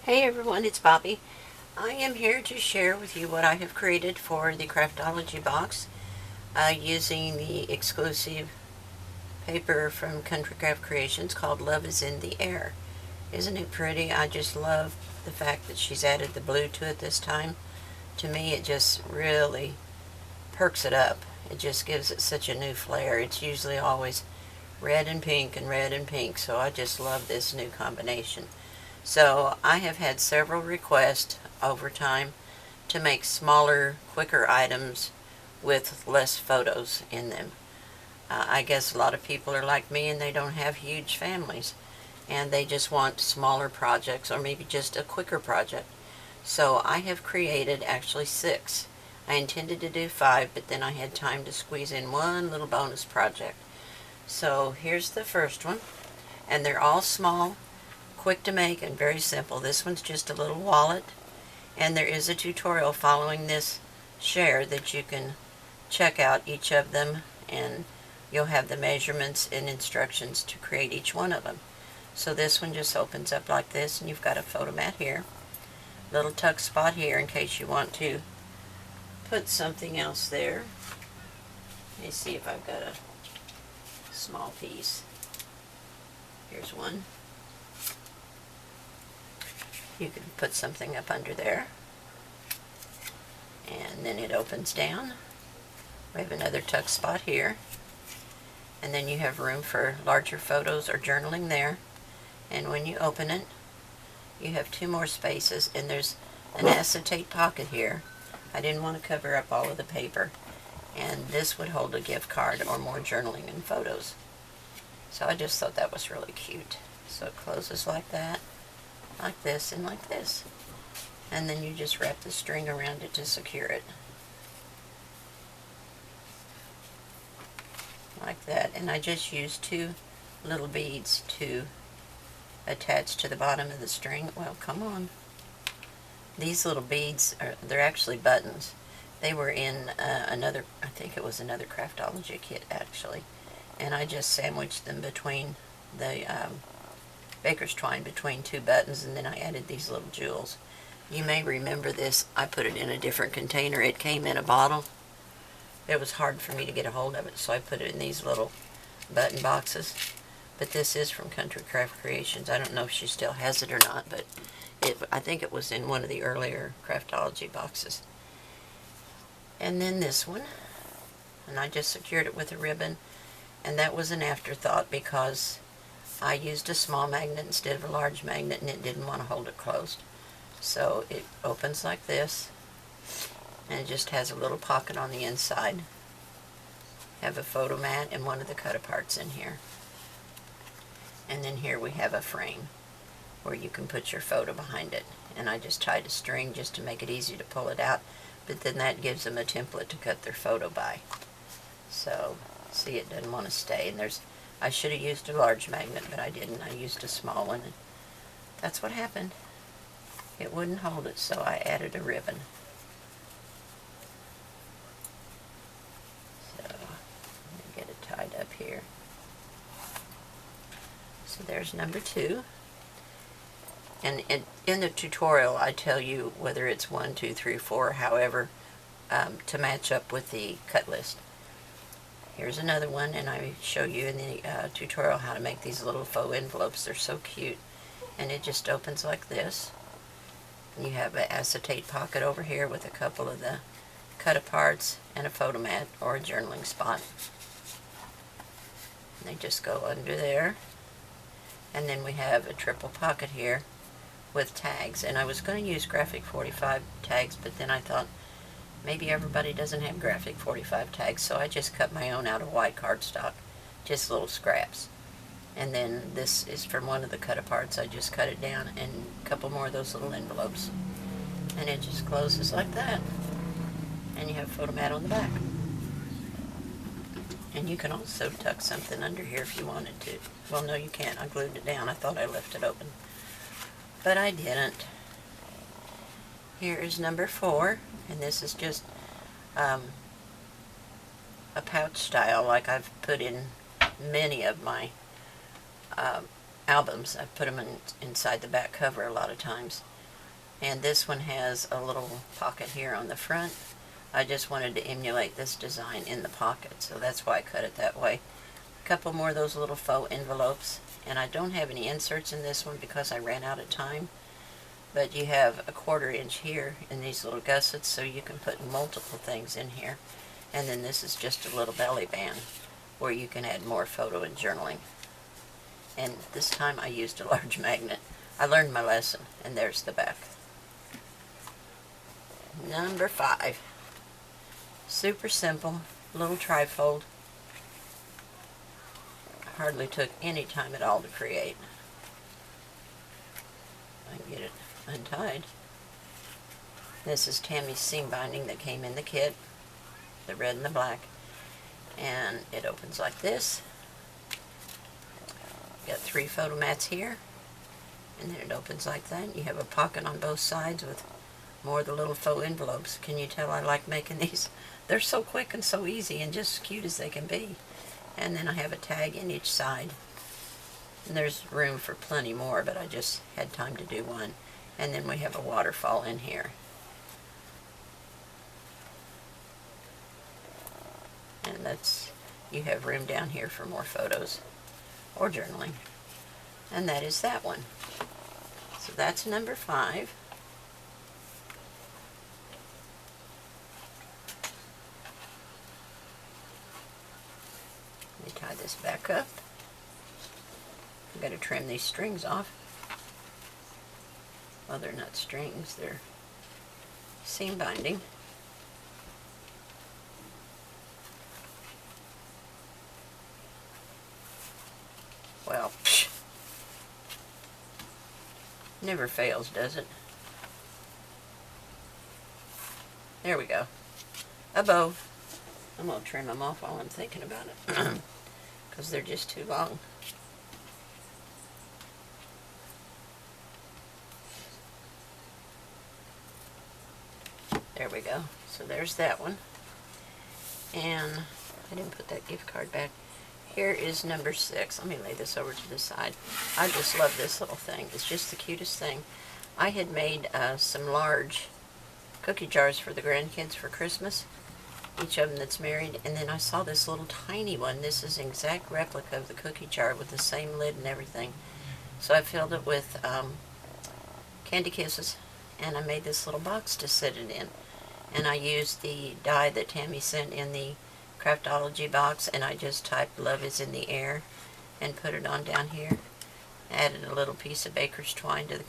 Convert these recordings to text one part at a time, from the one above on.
Hey everyone, it's Bobby. I am here to share with you what I have created for the Craftology box using the exclusive paper from Country Craft Creations called Love is in the Air. Isn't it pretty? I just love the fact that she's added the blue to it this time. To me, it just really perks it up. It just gives it such a new flair. It's usually always red and pink, so I just love this new combination. So I have had several requests over time to make smaller, quicker items with less photos in them. I guess a lot of people are like me and they don't have huge families and they just want smaller projects or maybe just a quicker project. So I have created actually 6. I intended to do 5, but then I had time to squeeze in one little bonus project. So here's the first one, and they're all small, quick to make, and very simple. This one's just a little wallet, and there is a tutorial following this share that you can check out each of them, and you'll have the measurements and instructions to create each one of them. So this one just opens up like this, and you've got a photo mat here, little tuck spot here in case you want to put something else there. Let me see if I've got a small piece. Here's one. You can put something up under there, and then it opens down. We have another tuck spot here, and then you have room for larger photos or journaling there. And when you open it, you have 2 more spaces, and there's an acetate pocket here. I didn't want to cover up all of the paper, and this would hold a gift card or more journaling and photos. So I just thought that was really cute. So it closes like that, like this, and like this. And then you just wrap the string around it to secure it. Like that. And I just used 2 little beads to attach to the bottom of the string. Well, come on. These little beads, they're actually buttons. They were in another, I think it was another Craftology kit actually. And I just sandwiched them between the baker's twine between 2 buttons, and then I added these little jewels. You may remember this. I put it in a different container. It came in a bottle. It was hard for me to get a hold of it, so I put it in these little button boxes. But this is from Country Craft Creations. I don't know if she still has it or not, but I think it was in one of the earlier Craftology boxes. And then this one, and I just secured it with a ribbon, and that was an afterthought because I used a small magnet instead of a large magnet, and it didn't want to hold it closed. So it opens like this, and it just has a little pocket on the inside. Have a photo mat and one of the cut-aparts in here. And then here we have a frame where you can put your photo behind it. And I just tied a string just to make it easy to pull it out, but then that gives them a template to cut their photo by. So, see, it doesn't want to stay. And I should have used a large magnet, but I didn't. I used a small one, and that's what happened. It wouldn't hold it, so I added a ribbon. So, let me get it tied up here. So there's number 2. And in the tutorial, I tell you whether it's 1, 2, 3, 4, however, to match up with the cut list. Here's another one, and I show you in the tutorial how to make these little faux envelopes. They're so cute. And it just opens like this. And you have an acetate pocket over here with a couple of the cut-aparts and a photo mat or a journaling spot. And they just go under there. And then we have a triple pocket here with tags. And I was going to use graphic 45 tags, but then I thought maybe everybody doesn't have graphic 45 tags, so I just cut my own out of white cardstock, just little scraps. And then this is from one of the cut-aparts. I just cut it down, and a couple more of those little envelopes. And it just closes like that. And you have a photo mat on the back. And you can also tuck something under here if you wanted to. Well, no, you can't. I glued it down. I thought I left it open, but I didn't. Here is number 4, and this is just a pouch style like I've put in many of my albums. I've put them inside the back cover a lot of times. And this one has a little pocket here on the front. I just wanted to emulate this design in the pocket, so that's why I cut it that way. A couple more of those little faux envelopes, and I don't have any inserts in this one because I ran out of time. But you have a 1/4 inch here in these little gussets, so you can put multiple things in here. And then this is just a little belly band where you can add more photo and journaling. And this time I used a large magnet. I learned my lesson, and there's the back. Number 5. Super simple, little trifold. Hardly took any time at all to create. I can get it untied. This is Tammy's seam binding that came in the kit, the red and the black, and it opens like this. Got 3 photo mats here, and then it opens like that. You have a pocket on both sides with more of the little faux envelopes. Can you tell I like making these? They're so quick and so easy and just as cute as they can be. And then I have a tag in each side. And there's room for plenty more, but I just had time to do one. And then we have a waterfall in here. And that's, you have room down here for more photos or journaling. And that is that one. So that's number 5. Let me tie this back up. I've got to trim these strings off. Well, they're not strings, they're seam binding. Well, never fails, does it? There we go. A bow. I'm going to trim them off while I'm thinking about it, because they're just too long. There we go. So there's that one. And I didn't put that gift card back. Here is number 6. Let me lay this over to the side. I just love this little thing. It's just the cutest thing. I had made some large cookie jars for the grandkids for Christmas, each of them that's married, and then I saw this little tiny one. This is an exact replica of the cookie jar with the same lid and everything. So I filled it with candy kisses, and I made this little box to sit it in. And I used the die that Tammy sent in the Craftology box, and I just typed "Love is in the air" and put it on down here. Added a little piece of baker's twine to the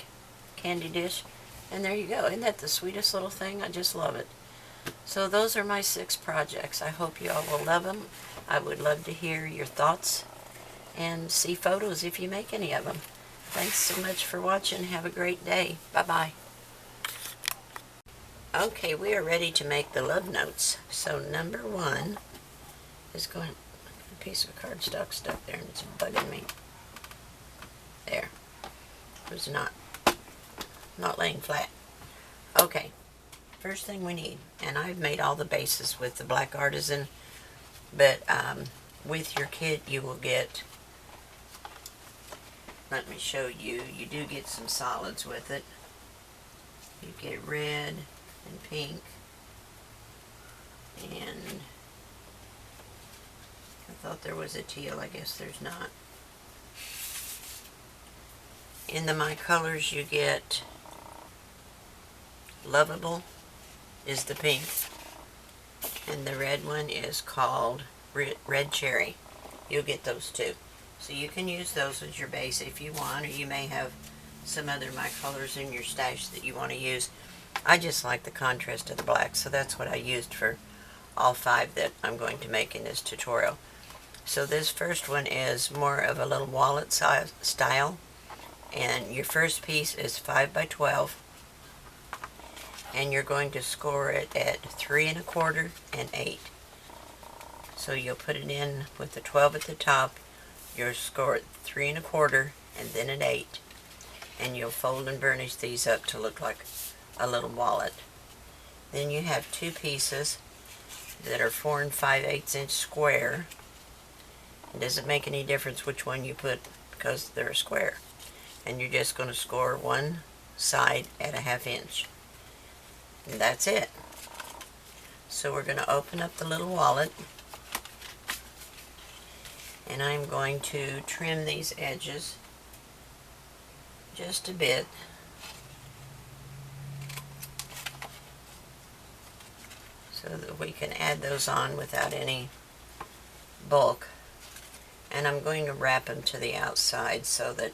candy dish, and there you go. Isn't that the sweetest little thing? I just love it. So those are my 6 projects. I hope you all will love them. I would love to hear your thoughts and see photos if you make any of them. Thanks so much for watching. Have a great day. Bye-bye. Okay, we are ready to make the love notes. So number 1 is going, a piece of cardstock stuck there and it's bugging me. There. It was not laying flat. Okay, first thing we need, and I've made all the bases with the black artisan, but with your kit you will get, let me show you, you do get some solids with it. You get red and pink, and I thought there was a teal, I guess there's not. In the My Colors you get Lovable is the pink, and the red one is called Red Cherry. You'll get those 2. So you can use those as your base if you want, or you may have some other My Colors in your stash that you want to use. I just like the contrast of the black, so that's what I used for all 5 that I'm going to make in this tutorial. So this first one is more of a little wallet size style, and your first piece is 5 by 12, and you're going to score it at 3 1/4 and 8. So you'll put it in with the 12 at the top, you'll score it 3 1/4 and then at 8, and you'll fold and burnish these up to look like a little wallet. Then you have 2 pieces that are 4 5/8 inch square. It doesn't make any difference which one you put because they're a square. And you're just going to score 1 side at a 1/2 inch. And that's it. So we're going to open up the little wallet, and I'm going to trim these edges just a bit. So that we can add those on without any bulk. And I'm going to wrap them to the outside so that,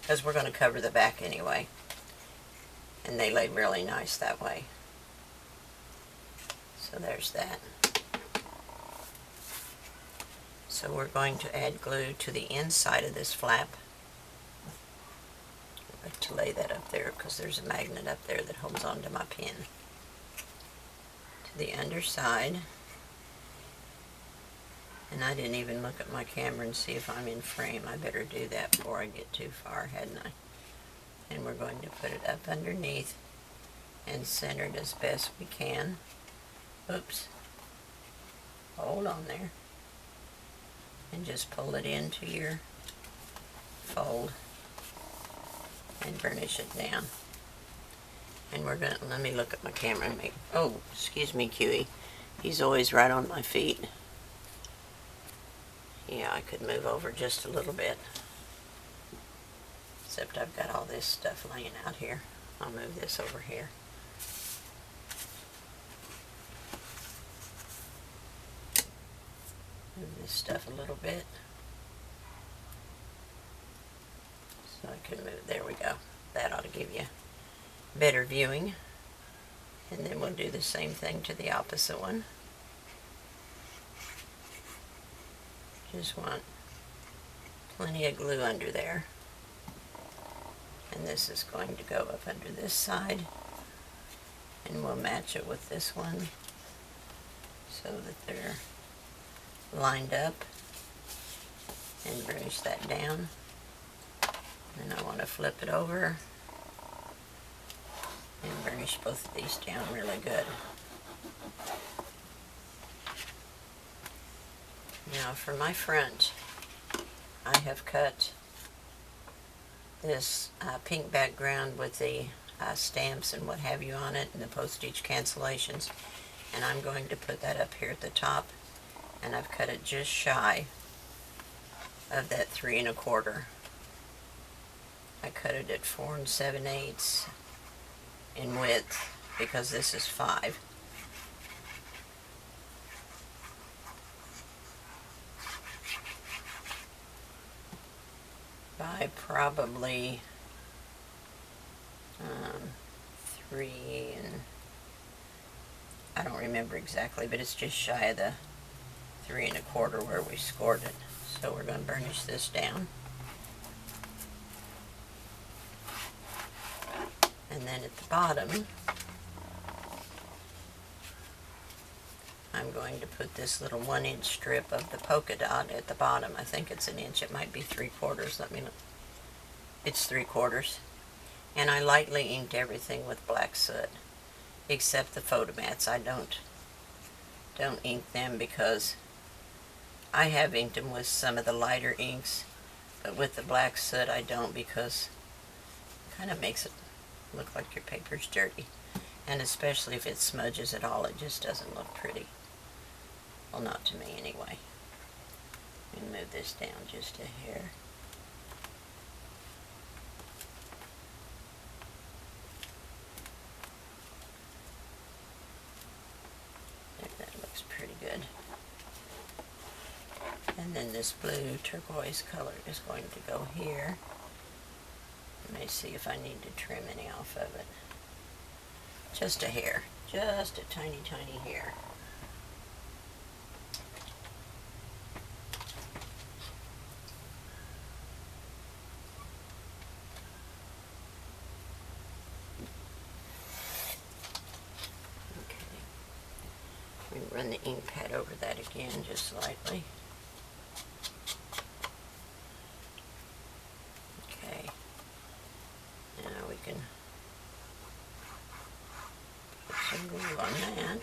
because we're going to cover the back anyway. And they lay really nice that way. So there's that. So we're going to add glue to the inside of this flap. I'd like to lay that up there because there's a magnet up there that holds onto my pen. To the underside. And I didn't even look at my camera and see if I'm in frame. I better do that before I get too far, hadn't I? And we're going to put it up underneath and center it as best we can. Oops. Hold on there. And just pull it into your fold and burnish it down. And we're going to, let me look at my camera and make, oh, excuse me, Kiwi. He's always right on my feet. Yeah, I could move over just a little bit. Except I've got all this stuff laying out here. I'll move this over here. Move this stuff a little bit. So I can move, there we go. That ought to give you better viewing. And then we'll do the same thing to the opposite one. Just want plenty of glue under there. And this is going to go up under this side. And we'll match it with this one so that they're lined up. And burnish that down. And I want to flip it over and burnish both of these down really good. Now for my front, I have cut this pink background with the stamps and what have you on it and the postage cancellations, and I'm going to put that up here at the top, and I've cut it just shy of that 3 1/4. I cut it at 4 7/8 in width because this is 5. By probably 3 and I don't remember exactly, but it's just shy of the 3 1/4 where we scored it. So we're going to burnish this down. And then at the bottom, I'm going to put this little 1 inch strip of the polka dot at the bottom. I think it's 1 inch. It might be 3/4. Let me look. It's 3/4. And I lightly inked everything with black soot, except the photomats. I don't ink them because I have inked them with some of the lighter inks, but with the black soot I don't, because it kind of makes it look like your paper's dirty. And especially if it smudges at all, it just doesn't look pretty. Well, not to me anyway. Let me move this down just a hair. There, that looks pretty good. And then this blue turquoise color is going to go here. Let me see if I need to trim any off of it. Just a hair. Just a tiny, tiny hair. Okay. We run the ink pad over that again just slightly. Okay. Now we can put some glue on that.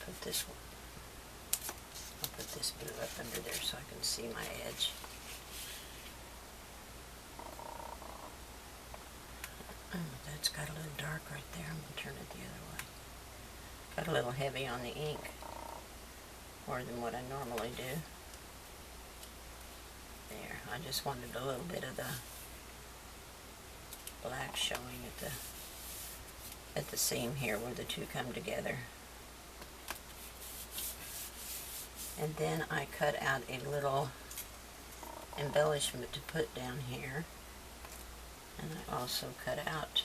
Put this one just put it up under there so I can see my edge. Oh, that's got a little dark right there. I'm going to turn it the other way. Got a little heavy on the ink, more than what I normally do. There, I just wanted a little bit of the black showing at the seam here where the two come together. And then I cut out a little embellishment to put down here. And I also cut out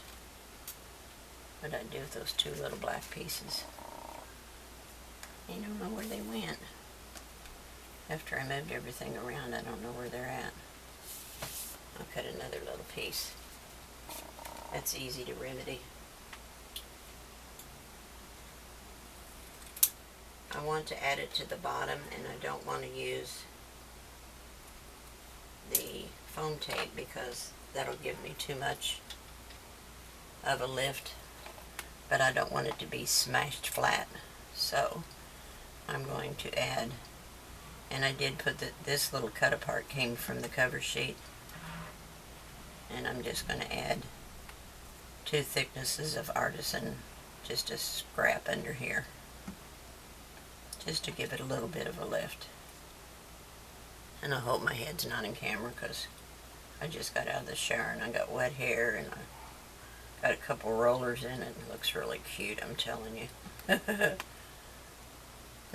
what I do with those two little black pieces. I don't know where they went. After I moved everything around, I don't know where they're at. I'll cut another little piece. That's easy to remedy. I want to add it to the bottom, and I don't want to use the foam tape because that'll give me too much of a lift, but I don't want it to be smashed flat. So I'm going to add, and I did put this little cut apart came from the cover sheet, and I'm just going to add 2 thicknesses of Artisan, just a scrap under here, just to give it a little bit of a lift. And I hope my head's not in camera because I just got out of the shower and I got wet hair and I got a couple rollers in it. It looks really cute, I'm telling you.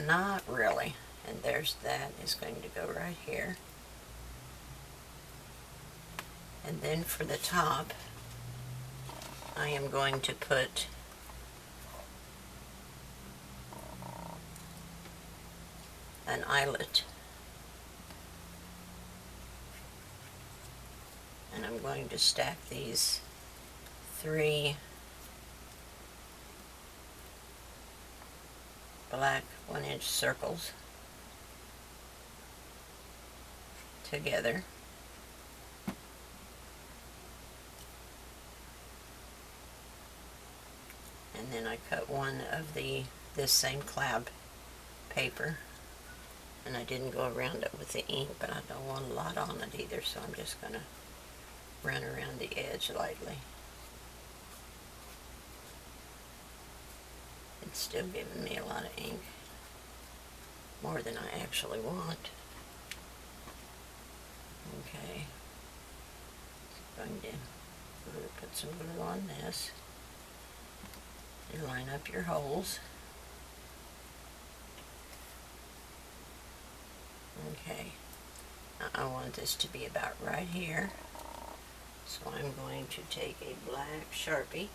Not really. And there's that. It's going to go right here. And then for the top, I am going to put an eyelet. And I'm going to stack these 3 black 1-inch circles together. And then I cut one of this same cloud paper, and I didn't go around it with the ink, but I don't want a lot on it either, so I'm just going to run around the edge lightly. It's still giving me a lot of ink, more than I actually want. Okay, I'm going to put some glue on this and line up your holes. Okay, now I want this to be about right here, so I'm going to take a black Sharpie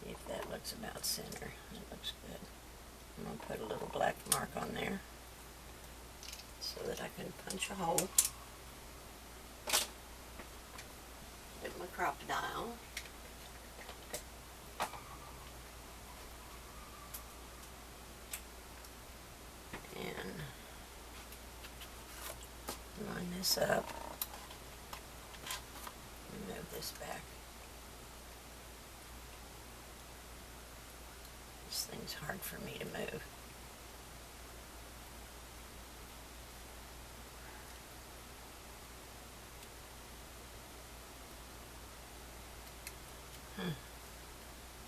see if that looks about center. That looks good. I'm going to put a little black mark on there so that I can punch a hole. Get my Craftology. And line this up. Move this back. This thing's hard for me to move.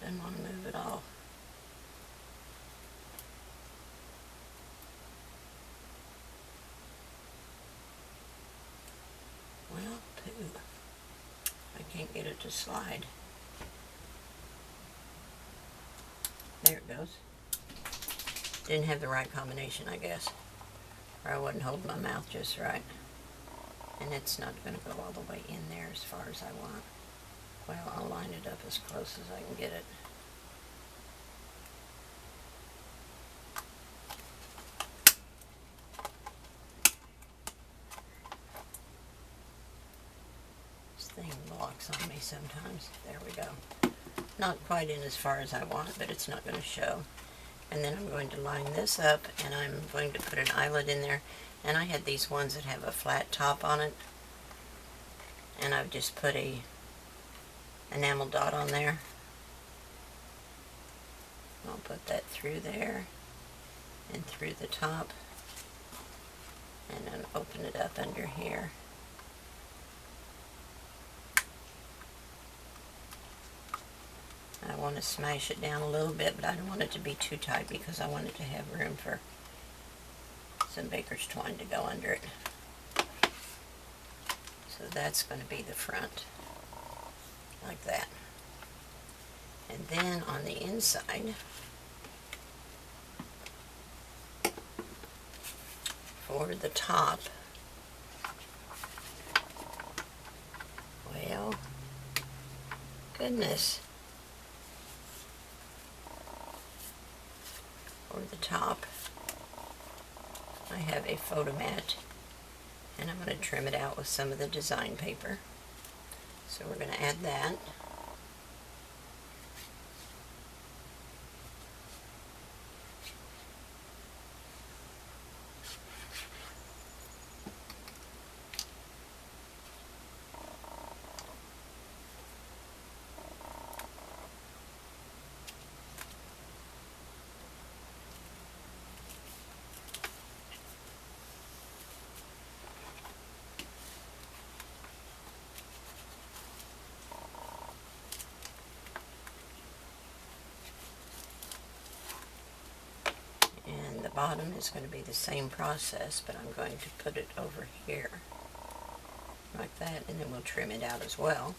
Didn't want to move at all. Well, poo. I can't get it to slide. There it goes. Didn't have the right combination, I guess. Or I wasn't holding my mouth just right. And it's not going to go all the way in there as far as I want. Well, I'll line it up as close as I can get it. This thing locks on me sometimes. There we go. Not quite in as far as I want, but it's not going to show. And then I'm going to line this up, and I'm going to put an eyelet in there. And I had these ones that have a flat top on it. And I've just put a enamel dot on there. I'll put that through there and through the top, and then open it up under here. I want to smash it down a little bit, but I don't want it to be too tight because I want it to have room for some baker's twine to go under it. So that's going to be the front, like that. And then on the inside, for the top, well, goodness. For the top, I have a photo mat, and I'm going to trim it out with some of the design paper. So we're going to add that. And the bottom is going to be the same process, but I'm going to put it over here like that, and then we'll trim it out as well.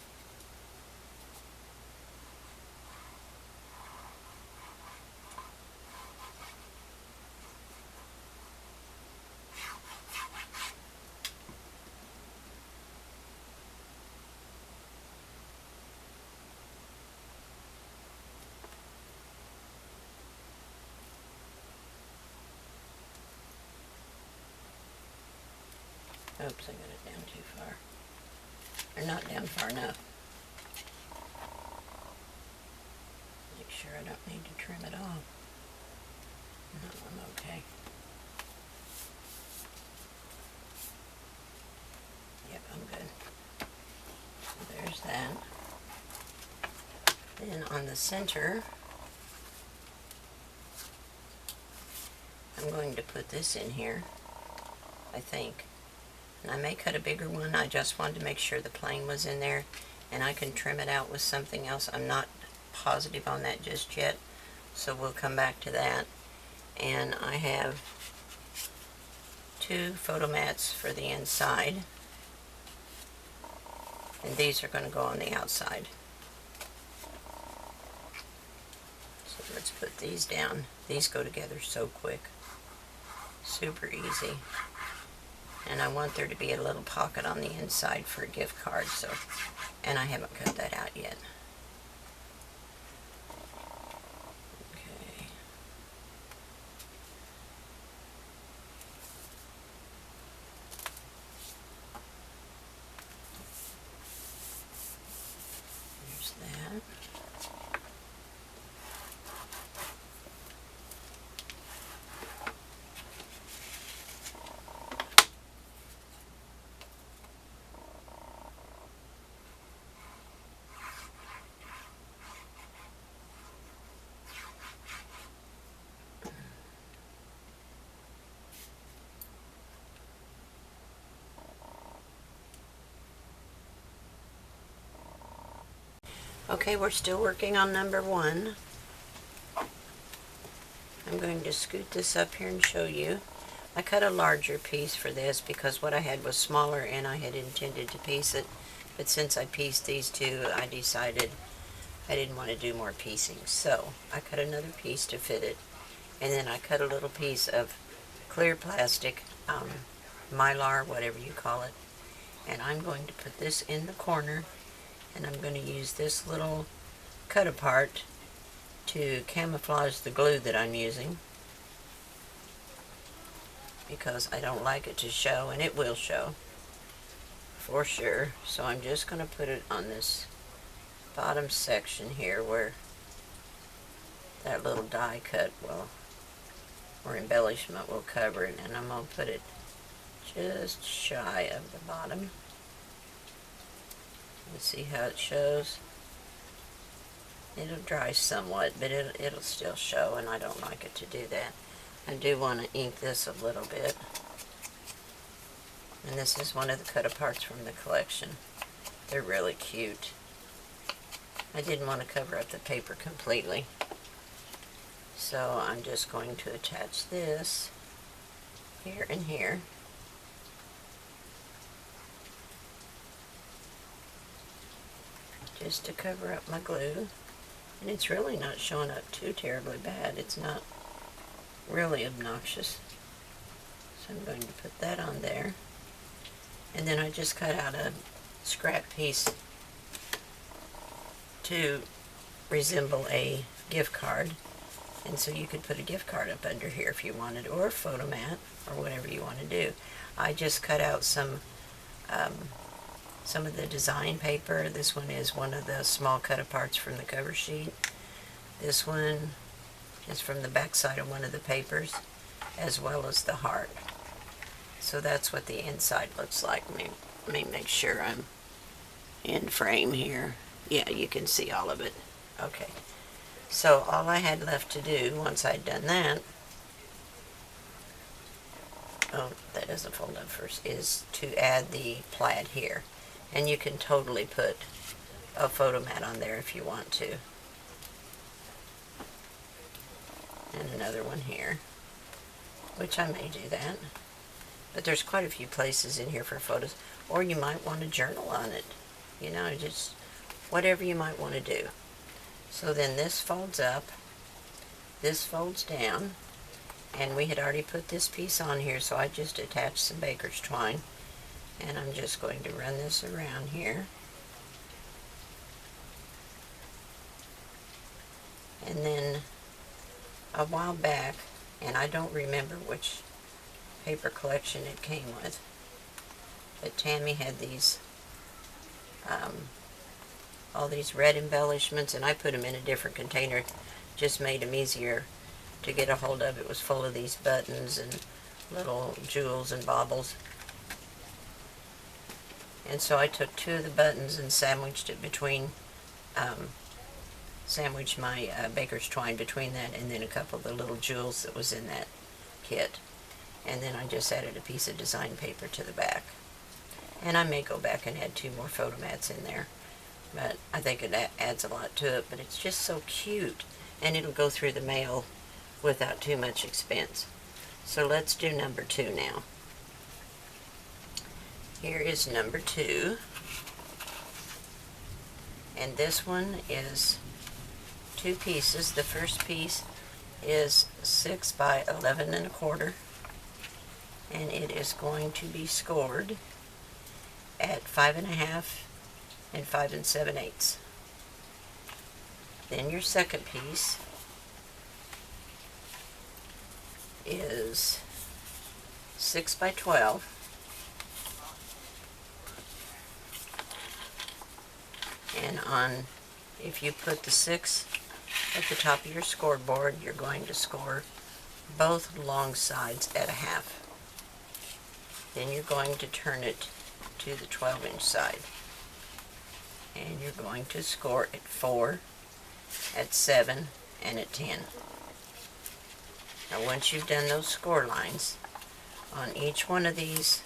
Oops, I got it down too far. Or not down far enough. Make sure I don't need to trim it off. No, I'm okay. Yep, I'm good. So there's that. Then on the center, I'm going to put this in here, I think. And I may cut a bigger one. I just wanted to make sure the plane was in there, and I can trim it out with something else. I'm not positive on that just yet, so we'll come back to that. And I have 2 photo mats for the inside, and these are going to go on the outside. So let's put these down. These go together so quick. Super easy. And I want there to be a little pocket on the inside for a gift card, so, and I haven't cut that out yet. Okay. There's that. Okay, we're still working on number 1. I'm going to scoot this up here and show you. I cut a larger piece for this because what I had was smaller and I had intended to piece it. But since I pieced these 2, I decided I didn't want to do more piecing. So I cut another piece to fit it. And then I cut a little piece of clear plastic, mylar, whatever you call it. And I'm going to put this in the corner. And I'm going to use this little cut apart to camouflage the glue that I'm using, because I don't like it to show, and it will show for sure. So I'm just going to put it on this bottom section here where that little die cut will, or embellishment will cover it, and I'm going to put it just shy of the bottom. Let's see how it shows. It'll dry somewhat, but it'll still show, and I don't like it to do that. I do want to ink this a little bit. And this is one of the cut-aparts from the collection. They're really cute. I didn't want to cover up the paper completely. So I'm just going to attach this here and here. Just to cover up my glue. And it's really not showing up too terribly bad. It's not really obnoxious. So I'm going to put that on there. And then I just cut out a scrap piece to resemble a gift card. And so you could put a gift card up under here if you wanted, or a photo mat, or whatever you want to do. I just cut out some of the design paper. This one is one of the small cut-aparts from the cover sheet. This one is from the back side of one of the papers, as well as the heart. So that's what the inside looks like. Let me make sure I'm in frame here. Yeah, you can see all of it. Okay. So all I had left to do, once I'd done that, oh, that doesn't fold up first, is to add the plaid here. And you can totally put a photo mat on there if you want to. And another one here, which I may do that. But there's quite a few places in here for photos. Or you might want to journal on it. You know, just whatever you might want to do. So then this folds up, this folds down, and we had already put this piece on here, so I just attached some baker's twine, and I'm just going to run this around here. And then a while back, and I don't remember which paper collection it came with, but Tammy had these all these red embellishments, and I put them in a different container, just made them easier to get a hold of. It was full of these buttons and little jewels and baubles. And so I took two of the buttons and sandwiched it between, sandwiched my baker's twine between that and then a couple of the little jewels that was in that kit. And then I just added a piece of design paper to the back. And I may go back and add two more photo mats in there. But I think it adds a lot to it, but it's just so cute, and it'll go through the mail without too much expense. So let's do number 2 now. Here is number 2, and this one is 2 pieces. The first piece is 6 by 11 1/4, and it is going to be scored at 5 1/2 and 5 7/8. Then your second piece is 6 by 12, and if you put the 6 at the top of your scoreboard, you're going to score both long sides at 1/2. Then you're going to turn it to the 12-inch side. And you're going to score at 4, at 7, and at 10. Now once you've done those score lines, on each one of these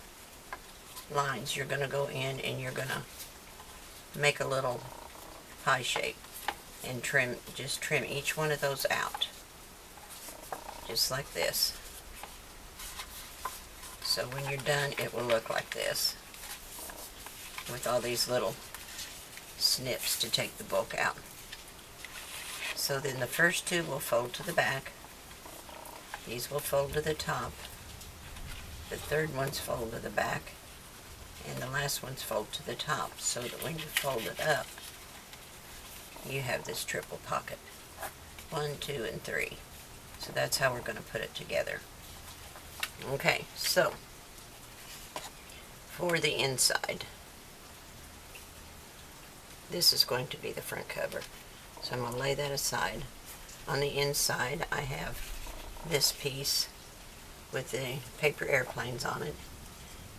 lines you're going to go in and you're going to make a little pie shape and just trim each one of those out. Just like this. So when you're done, it will look like this, with all these little snips to take the bulk out. So then the first 2 will fold to the back. These will fold to the top. The third one's fold to the back. And the last one's fold to the top, so that when you fold it up, you have this triple pocket. 1, 2, and 3. So that's how we're going to put it together. Okay, so for the inside, this is going to be the front cover. So I'm going to lay that aside. On the inside, I have this piece with the paper airplanes on it,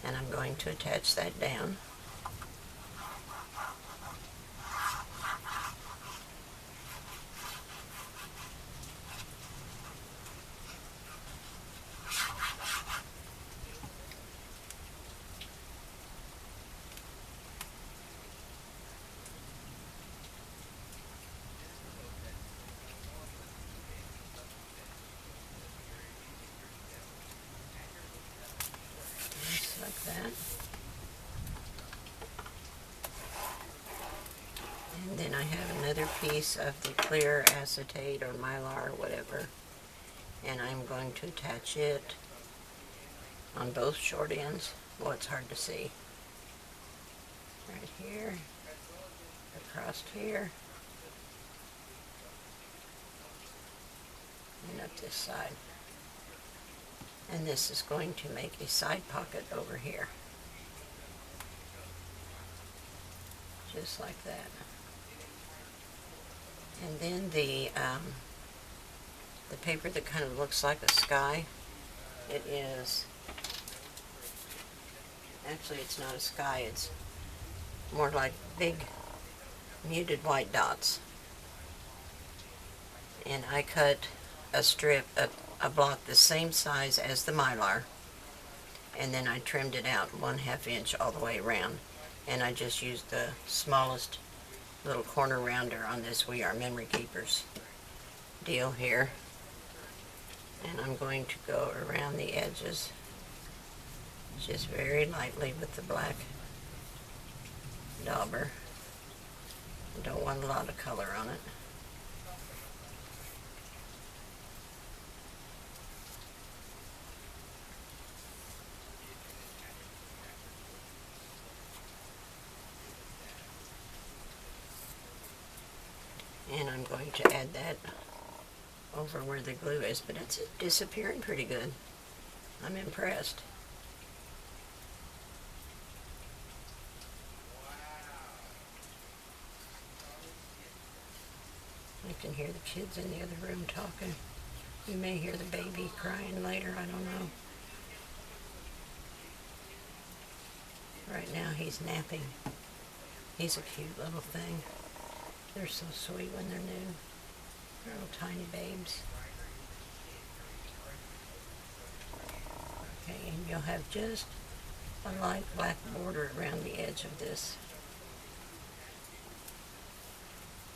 and I'm going to attach that down. that. And then I have another piece of the clear acetate or mylar or whatever, and I'm going to attach it on both short ends. Well, it's hard to see. Right here, across here, and up this side. And this is going to make a side pocket over here. Just like that. And then the paper that kind of looks like a sky, it is, actually it's not a sky, it's more like big muted white dots. And I cut a strip, a block the same size as the mylar, and then I trimmed it out 1/2 inch all the way around, and I just used the smallest little corner rounder on this We Are Memory Keepers deal here, and I'm going to go around the edges just very lightly with the black dauber. I don't want a lot of color on it. And I'm going to add that over where the glue is, but it's disappearing pretty good. I'm impressed. I can hear the kids in the other room talking. You may hear the baby crying later, I don't know. Right now he's napping. He's a cute little thing. They're so sweet when they're new. They're little tiny babes. Okay, and you'll have just a light black border around the edge of this.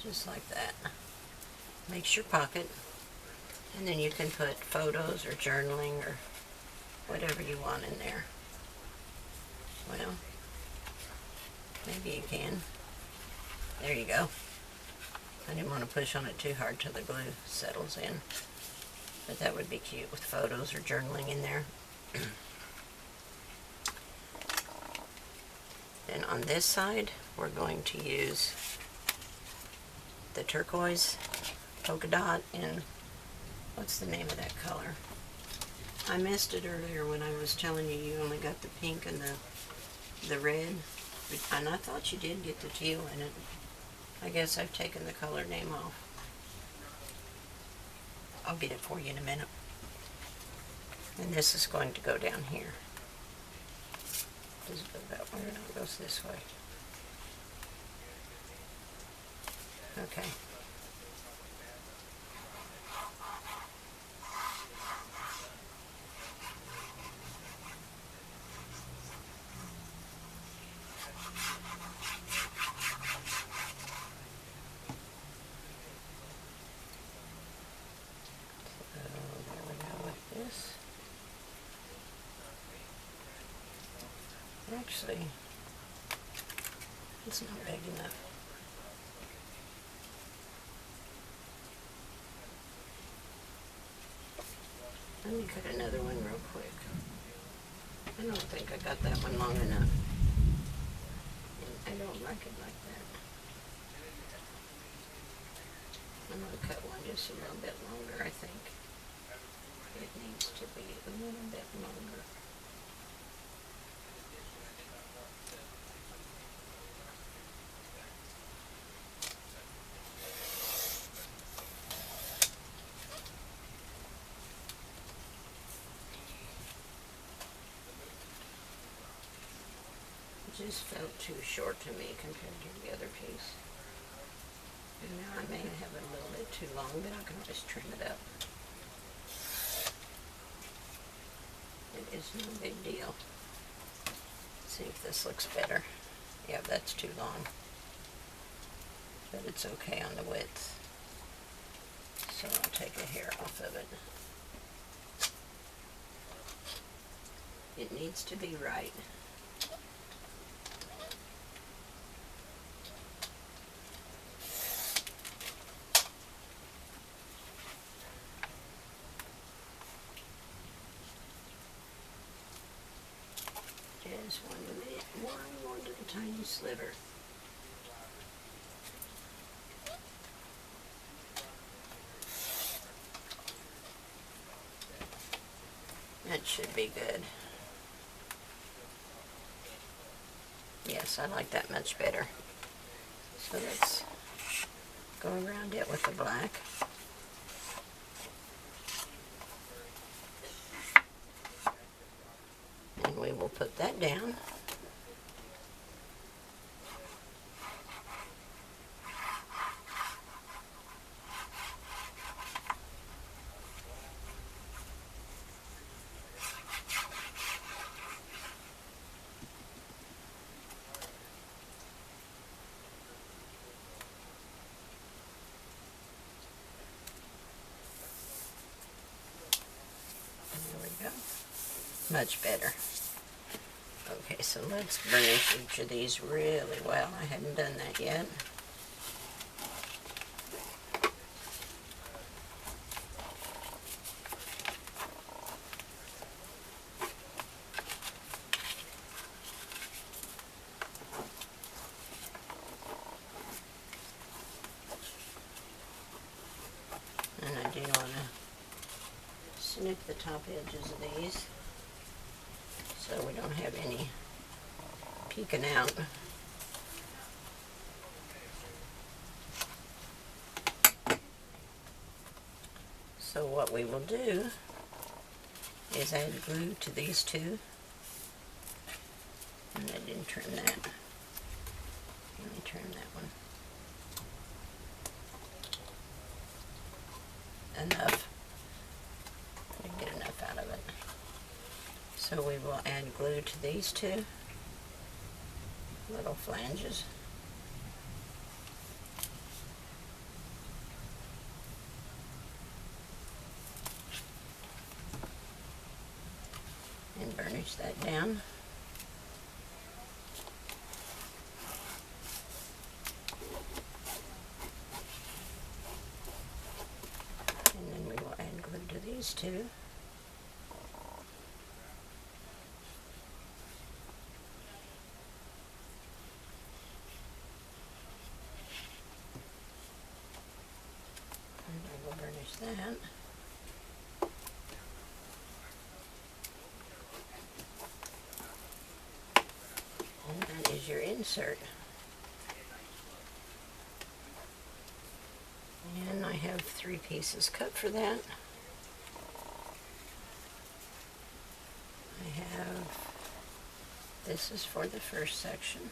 Just like that. Makes your pocket. And then you can put photos or journaling or whatever you want in there. Well, maybe you can. There you go. I didn't want to push on it too hard till the glue settles in. But that would be cute with photos or journaling in there. Then on this side, we're going to use the turquoise polka dot in, what's the name of that color? I missed it earlier when I was telling you you only got the pink and the red. And I thought you did get the teal in it. I guess I've taken the color name off. I'll get it for you in a minute. And this is going to go down here. Does it go that way? No, it goes this way. Okay. Actually, it's not big enough. Let me cut another one real quick. I don't think I got that one long enough. And I don't like it like that. I'm going to cut one just a little bit longer, I think. It needs to be a little bit longer. Just felt too short to me compared to the other piece. And now I may have it a little bit too long, but I can always trim it up. It is no big deal. Let's see if this looks better. Yeah, that's too long. But it's okay on the width. So I'll take a hair off of it. It needs to be right. just one little tiny sliver. That should be good. Yes, I like that much better. So let's go around it with the black. And we will put that down. Much better. Okay, so let's burnish each of these really well. I hadn't done that yet. And I do want to snip the top edges of these, so we don't have any peeking out. So what we will do is add glue to these two. And I didn't trim that. Let me trim that one. Enough. I didn't get enough out of it. So we will add glue to these two little flanges. And burnish that down. And then we will add glue to these two. That. And that is your insert. And I have 3 pieces cut for that. I have, this is for the first section.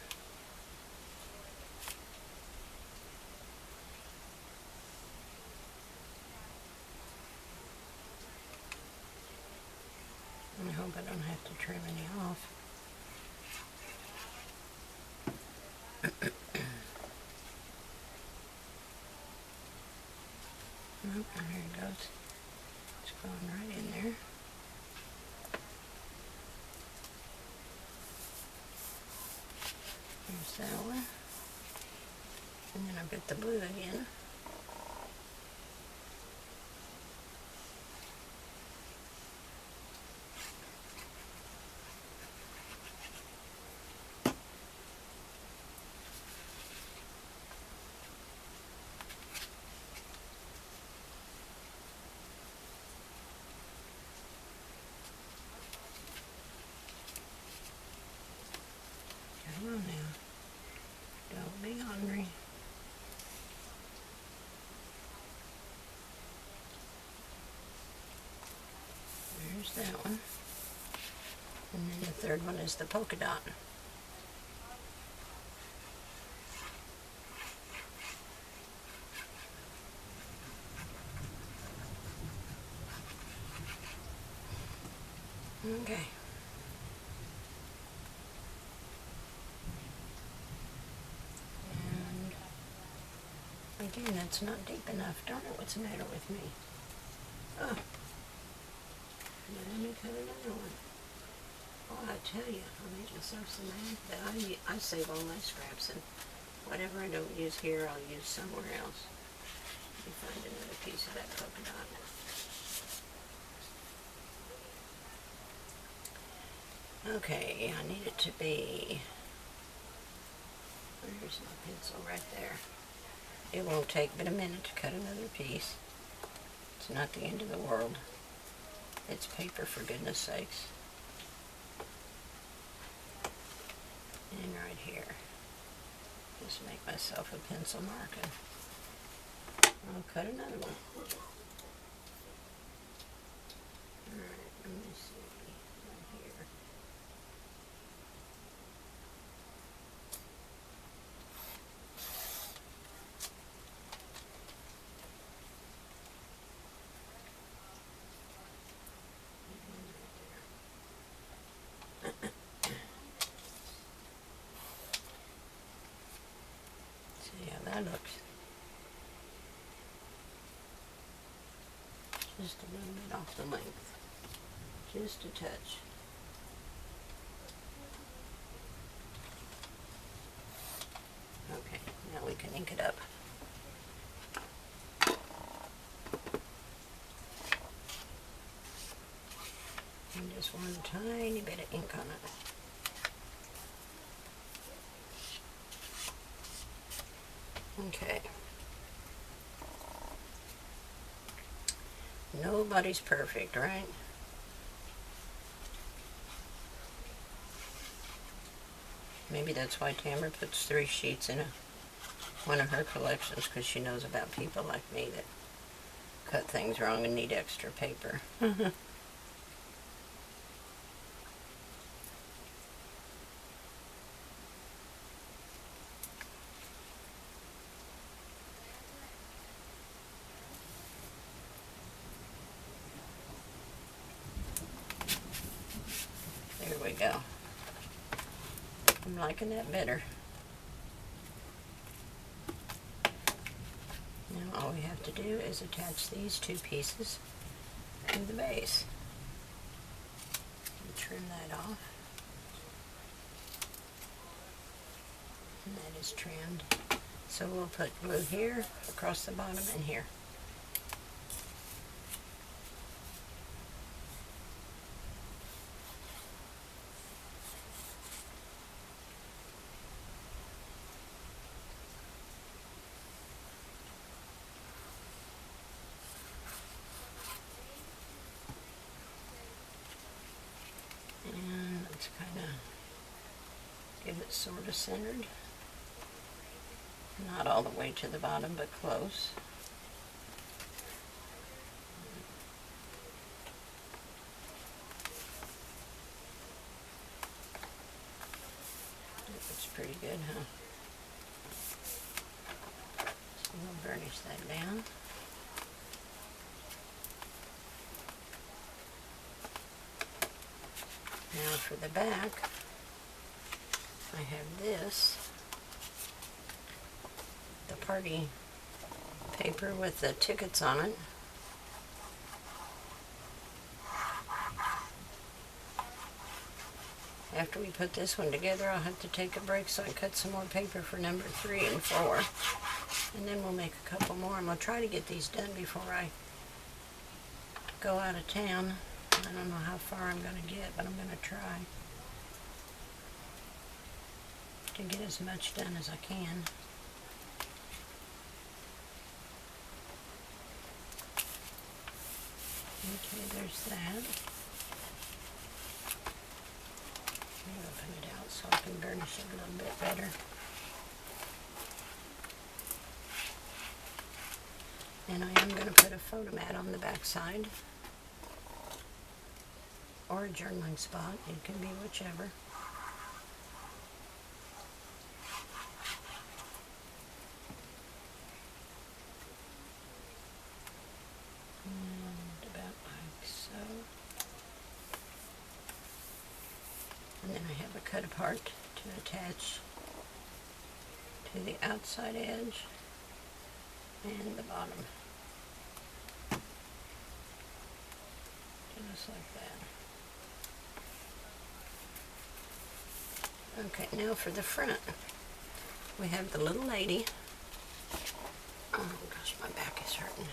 I hope I don't have to trim any off. Nope, there it goes. It's going right in there. There's that one. And then I've got the blue again. Come on now. Don't be hungry. There's that one. And then the third one is the polka dot. Okay. And again, that's not deep enough. Darn it, what's the matter with me? Oh. Let me cut another one. Oh, I tell you, I made myself so mad that I save all my scraps, and whatever I don't use here, I'll use somewhere else. Let me find another piece of that polka dot. Okay, I need it to be, there's my pencil right there. It won't take but a minute to cut another piece. It's not the end of the world. It's paper, for goodness sakes. And right here, just make myself a pencil marking. I'll cut another one. Alright, let me see, right here. See how that looks. Just a little bit off the length. Just a touch. Okay, now we can ink it up. And just one tiny bit of ink on it. Okay. Nobody's perfect, right? Maybe that's why Tamara puts 3 sheets in one of her collections, because she knows about people like me that cut things wrong and need extra paper. There we go. I'm liking that better. Now all we have to do is attach these 2 pieces to the base. And trim that off. And that is trimmed. So we'll put glue here, across the bottom, and here. And let's kind of give it sort of centered. Not all the way to the bottom, but close. That looks pretty good, huh? So we'll burnish that down. Now for the back, I have this, the party paper with the tickets on it. After we put this one together, I'll have to take a break so I cut some more paper for number 3 and 4. And then we'll make a couple more, and we'll try to get these done before I go out of town. I don't know how far I'm going to get, but I'm going to try to get as much done as I can. Okay, there's that. Let me open it out so I can burnish it a little bit better. And I am going to put a photo mat on the back side, or a journaling spot. It can be whichever. And about like so. And then I have a cut apart to attach to the outside edge and the bottom. Just like that. Okay, now for the front. We have the little lady. Oh gosh, my back is hurting.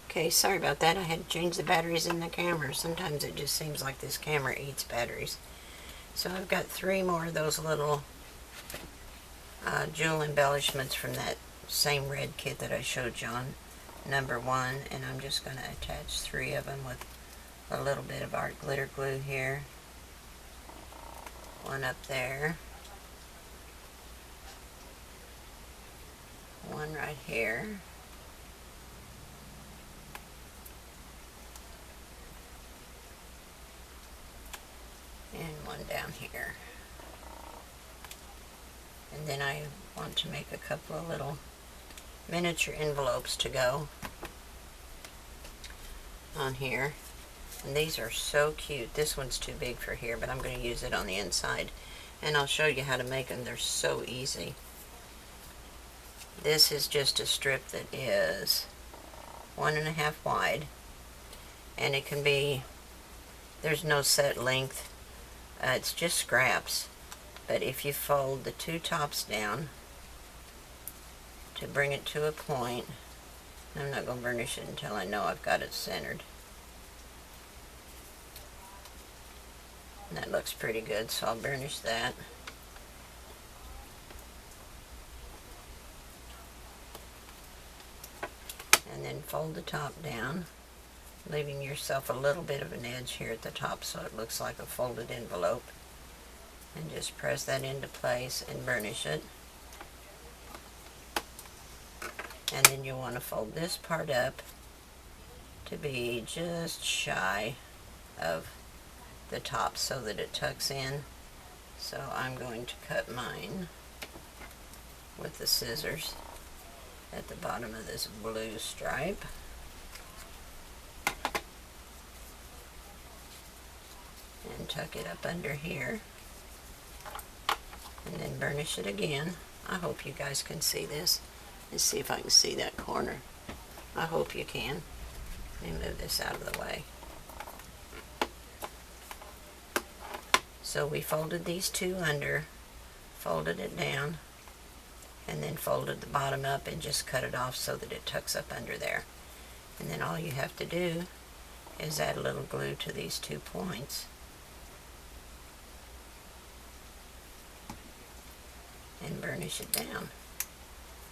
Okay, sorry about that. I had to change the batteries in the camera. Sometimes it just seems like this camera eats batteries. So I've got 3 more of those little jewel embellishments from that same red kit that I showed you on number 1, and I'm just going to attach 3 of them with a little bit of art glitter glue here. One up there. One right here. And one down here. And then I want to make a couple of little miniature envelopes to go on here. And these are so cute. This one's too big for here, but I'm going to use it on the inside. And I'll show you how to make them. They're so easy. This is just a strip that is 1.5 wide. And it can be, there's no set length. It's just scraps. But if you fold the 2 tops down to bring it to a point, I'm not going to burnish it until I know I've got it centered. And that looks pretty good, so I'll burnish that. And then fold the top down, leaving yourself a little bit of an edge here at the top so it looks like a folded envelope. And just press that into place and burnish it. And then you want to fold this part up to be just shy of the top so that it tucks in. So I'm going to cut mine with the scissors at the bottom of this blue stripe. And tuck it up under here. And then burnish it again. I hope you guys can see this. Let's see if I can see that corner. I hope you can. Let me move this out of the way. So we folded these 2 under, folded it down, and then folded the bottom up and just cut it off so that it tucks up under there. And then all you have to do is add a little glue to these 2 points. And burnish it down.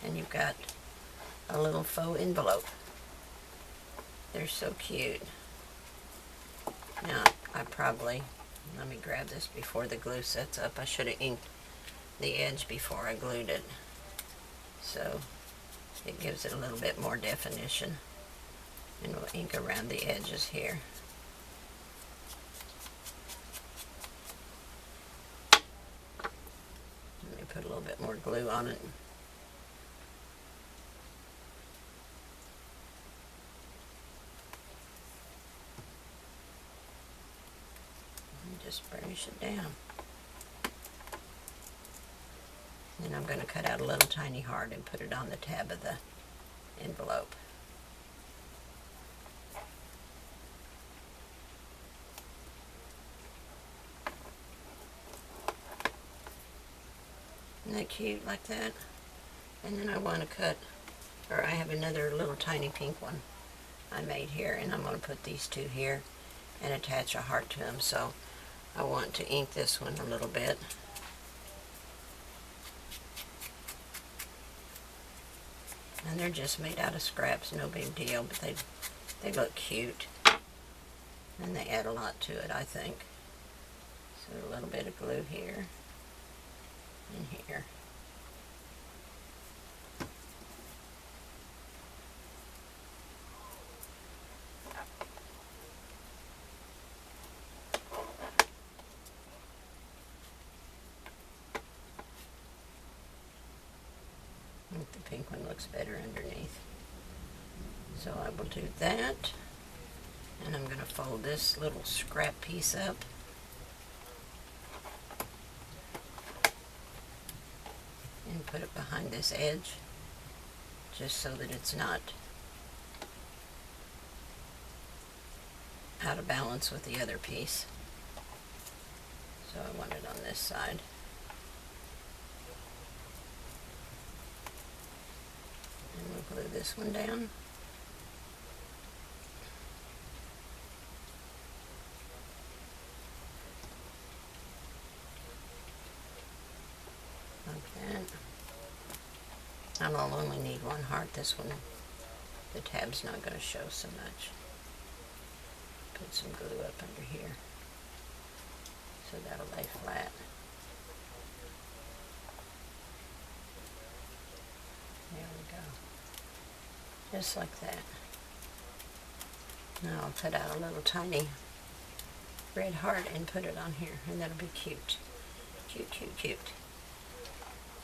And you've got a little faux envelope. They're so cute. Now, let me grab this before the glue sets up. I should have inked the edge before I glued it. So it gives it a little bit more definition. And we'll ink around the edges here. Let me put a little bit more glue on it. Just burnish it down. Then I'm going to cut out a little tiny heart and put it on the tab of the envelope. Isn't that cute like that? And then I want to cut, or I have another little tiny pink one I made here, and I'm going to put these 2 here and attach a heart to them. So I want to ink this one a little bit. And they're just made out of scraps, no big deal, but they look cute. And they add a lot to it, I think. So a little bit of glue here and here. I think the pink one looks better underneath. So I will do that. And I'm going to fold this little scrap piece up. And put it behind this edge, just so that it's not out of balance with the other piece. So I want it on this side. And we'll glue this one down. Like that. I'll only need one heart. This one, the tab's not going to show so much. Put some glue up under here so that'll lay flat. There we go. Just like that. Now I'll put out a little tiny red heart and put it on here, and that'll be cute. Cute, cute, cute.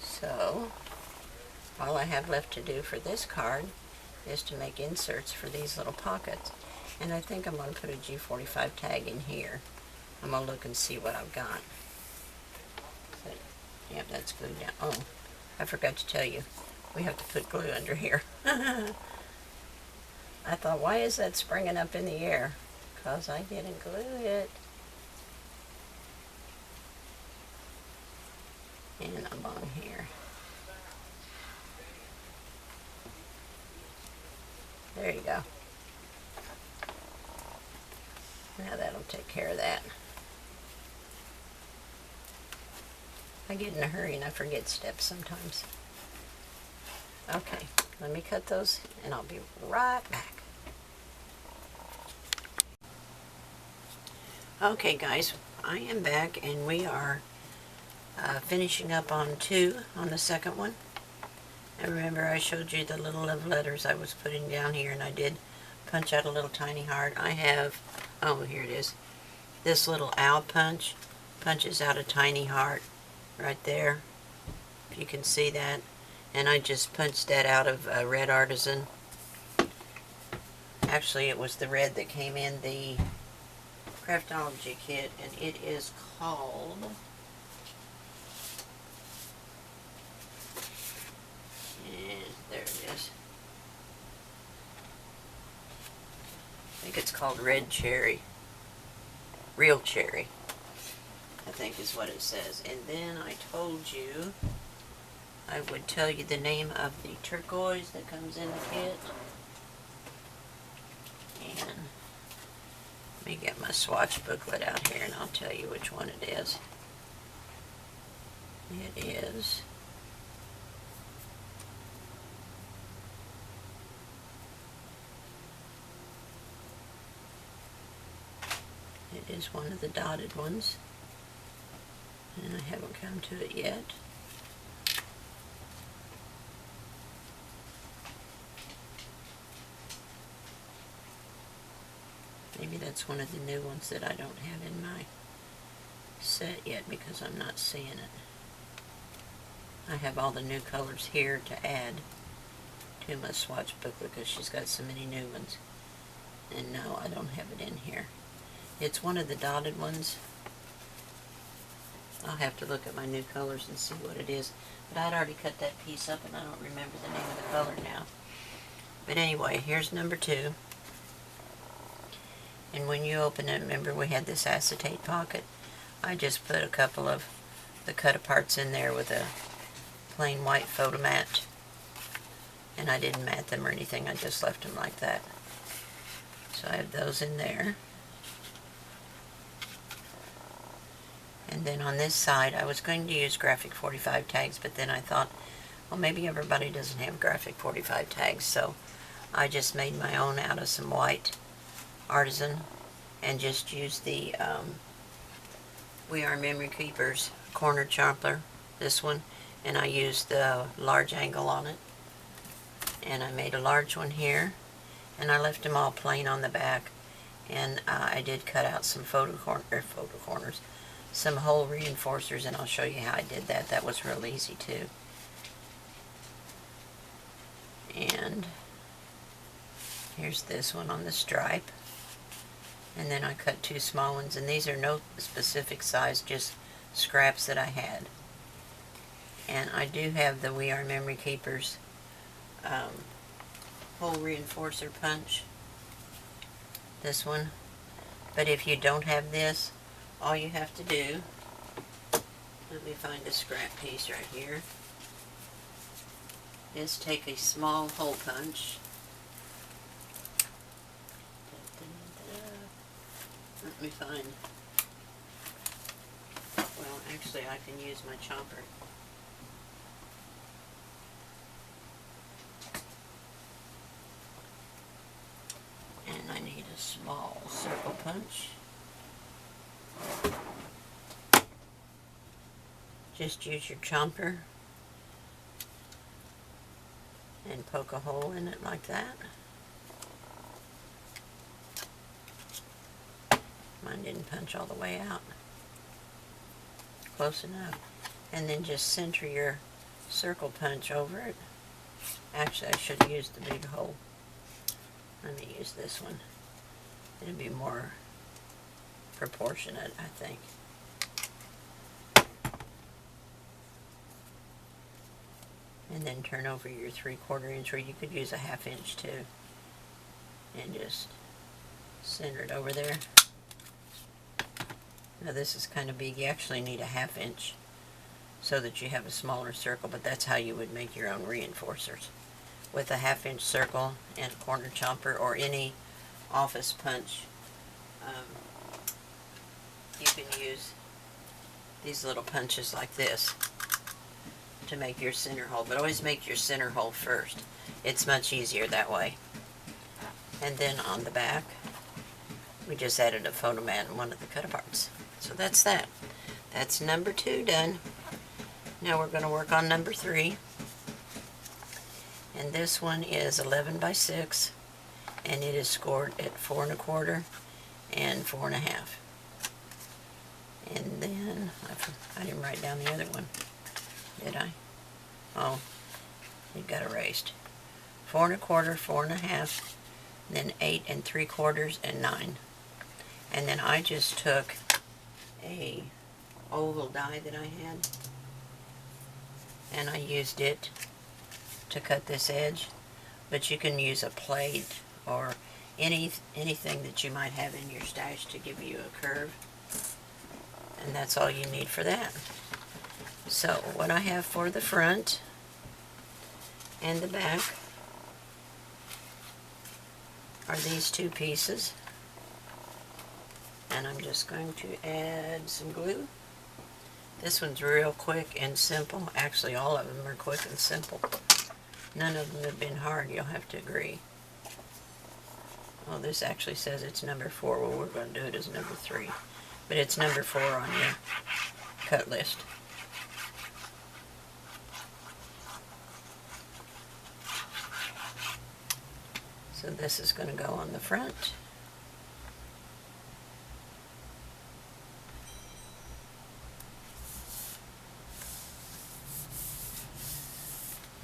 So, all I have left to do for this card is to make inserts for these little pockets. And I think I'm going to put a G45 tag in here. I'm going to look and see what I've got. But, yep, that's glued down. Oh, I forgot to tell you, we have to put glue under here. I thought, why is that springing up in the air? Because I didn't glue it. And along here. There you go. Now that'll take care of that. I get in a hurry and I forget steps sometimes. Okay, let me cut those and I'll be right back. Okay guys, I am back and we are finishing up on 2 on the second one. And remember I showed you the little love letters I was putting down here, and I did punch out a little tiny heart. I have, oh here it is, this little owl punches out a tiny heart right there, if you can see that. And I just punched that out of Red Artisan. Actually it was the red that came in the Craftology kit, and it is called, and there it is. I think it's called Red Cherry. Real Cherry, I think is what it says. And then I told you I would tell you the name of the turquoise that comes in the kit. And let me get my swatch booklet out here and I'll tell you which one it is. It is one of the dotted ones, and I haven't come to it yet. Maybe that's one of the new ones that I don't have in my set yet because I'm not seeing it. I have all the new colors here to add to my swatch booklet because she's got so many new ones. And no, I don't have it in here. It's one of the dotted ones. I'll have to look at my new colors and see what it is. But I'd already cut that piece up and I don't remember the name of the color now. But anyway, here's number 2. And when you open it, remember we had this acetate pocket. I just put a couple of the cut-aparts in there with a plain white photo mat. And I didn't mat them or anything, I just left them like that. So I have those in there. And then on this side, I was going to use graphic 45 tags, but then I thought, well, maybe everybody doesn't have graphic 45 tags, so I just made my own out of some white artisan and just used the We Are Memory Keepers corner chomper, this one, and I used the large angle on it. And I made a large one here, and I left them all plain on the back, and I did cut out some photo corners, some hole reinforcers, and I'll show you how I did that. That was real easy too. And here's this one on the stripe, and then I cut 2 small ones, and these are no specific size, just scraps that I had. And I do have the We Are Memory Keepers hole reinforcer punch, this one. But if you don't have this, all you have to do, let me find a scrap piece right here, is take a small hole punch. Let me find, well actually I can use my chomper. I need a small circle punch. Just use your chomper and poke a hole in it like that. Mine didn't punch all the way out. Close enough. And then just center your circle punch over it. Actually, I should use the big hole. Let me use this one. It'll be more proportionate, I think. And then turn over your 3/4 inch, or you could use a 1/2 inch too. And just center it over there. Now this is kind of big. You actually need a 1/2 inch so that you have a smaller circle, but that's how you would make your own reinforcers. With a 1/2 inch circle and a corner chomper or any office punch, you can use these little punches like this to make your center hole, but always make your center hole first. It's much easier that way. And then on the back, we just added a photo mat in one of the cut-aparts. So that's that. That's number 2 done. Now we're going to work on number 3. And this one is 11 by 6, and it is scored at 4 1/4 and 4 1/2. And then, I didn't write down the other one, did I? Oh, it got erased. 4 1/4, 4 1/2, then 8 3/4 and 9. And then I just took a oval die that I had, and I used it to cut this edge, but you can use a plate or anything that you might have in your stash to give you a curve, and that's all you need for that. So what I have for the front and the back are these 2 pieces, and I'm just going to add some glue. This one's real quick and simple. Actually, all of them are quick and simple. None of them have been hard, you'll have to agree. Oh, this actually says it's number 4. Well, we're going to do it as number 3. But it's number 4 on your cut list. So this is going to go on the front.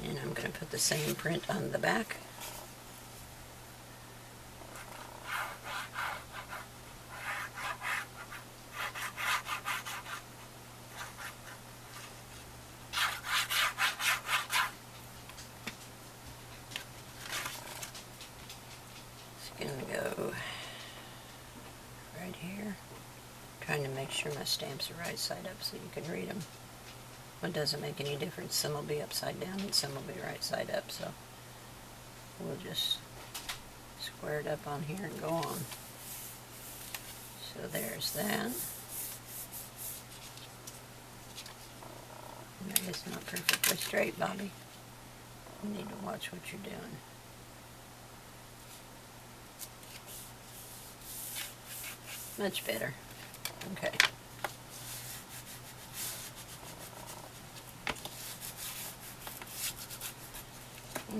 And I'm going to put the same print on the back. It's going to go right here. Trying to make sure my stamps are right side up so you can read them. It doesn't make any difference. Some will be upside down and some will be right side up, so we'll just square it up on here and go on. So there's that. That is not perfectly straight, Bobby. You need to watch what you're doing. Much better. Okay.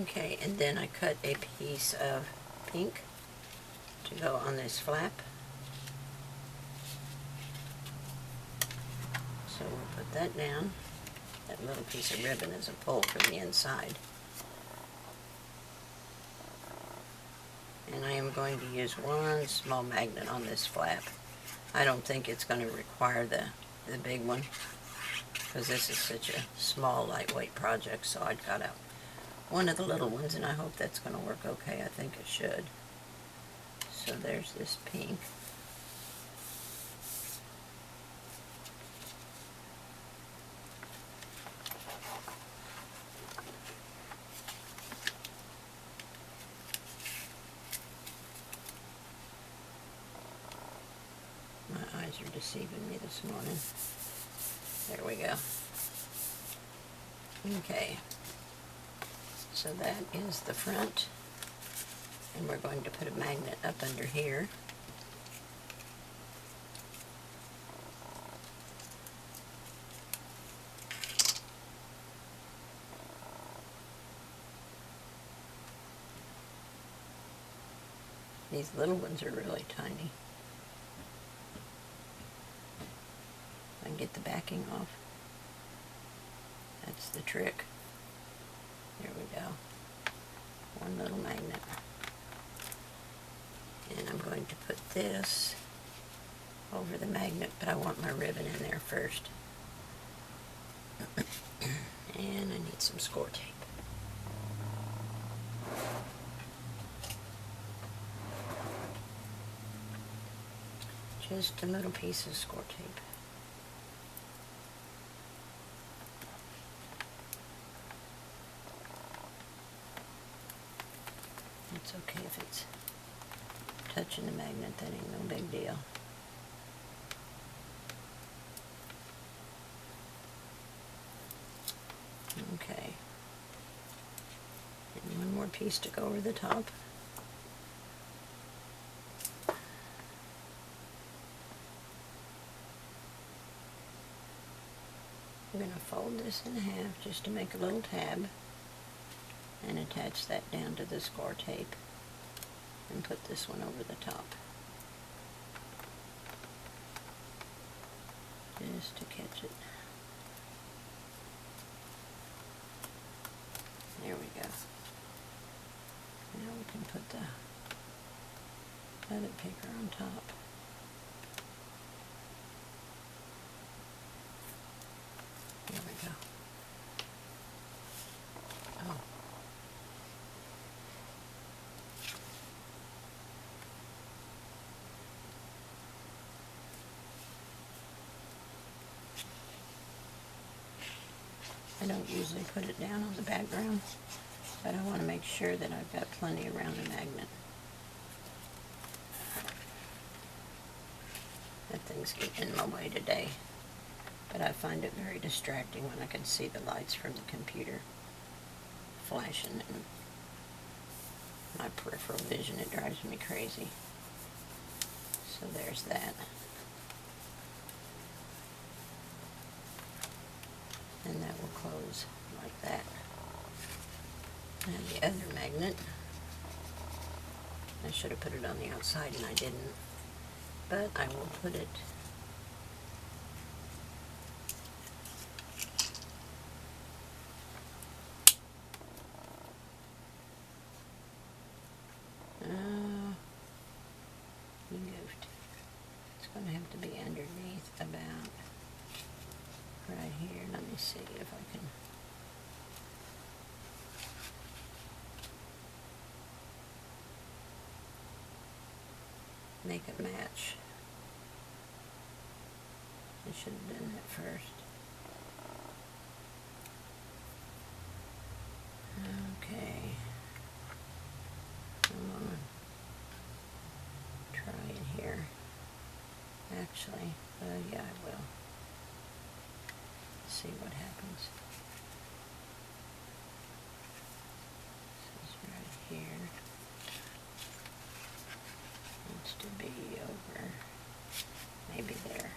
Okay, and then I cut a piece of pink to go on this flap. So we'll put that down. That little piece of ribbon is a pull from the inside. And I am going to use one small magnet on this flap. I don't think it's going to require the big one, because this is such a small, lightweight project, so I'd cut out one of the little ones, and I hope that's going to work okay. I think it should. So there's this pink. My eyes are deceiving me this morning. There we go. Okay. So that is the front, And we're going to put a magnet up under here. These little ones are really tiny. I can get the backing off. That's the trick. There we go. One little magnet. And I'm going to put this over the magnet, but I want my ribbon in there first. And I need some score tape. Just a little piece of score tape. It's okay if it's touching the magnet, that ain't no big deal. Okay. And one more piece to go over the top. I'm going to fold this in half just to make a little tab and attach that down to the score tape and put this one over the top just to catch it. There we go. Now we can put the other paper on top. There we go. Oh. I don't usually put it down on the background, but I want to make sure that I've got plenty around the magnet. That thing's getting in my way today. But I find it very distracting when I can see the lights from the computer flashing in my peripheral vision. It drives me crazy. So there's that. And that will close like that. And the other magnet, I should have put it on the outside and I didn't, but I will put it It's going to have to be underneath about right here. Let me see if I can. Make it match. I should have done that first. Okay. I'm going to try it here. Actually, yeah, I will. See what happens. This is right here. Needs to be over, maybe there.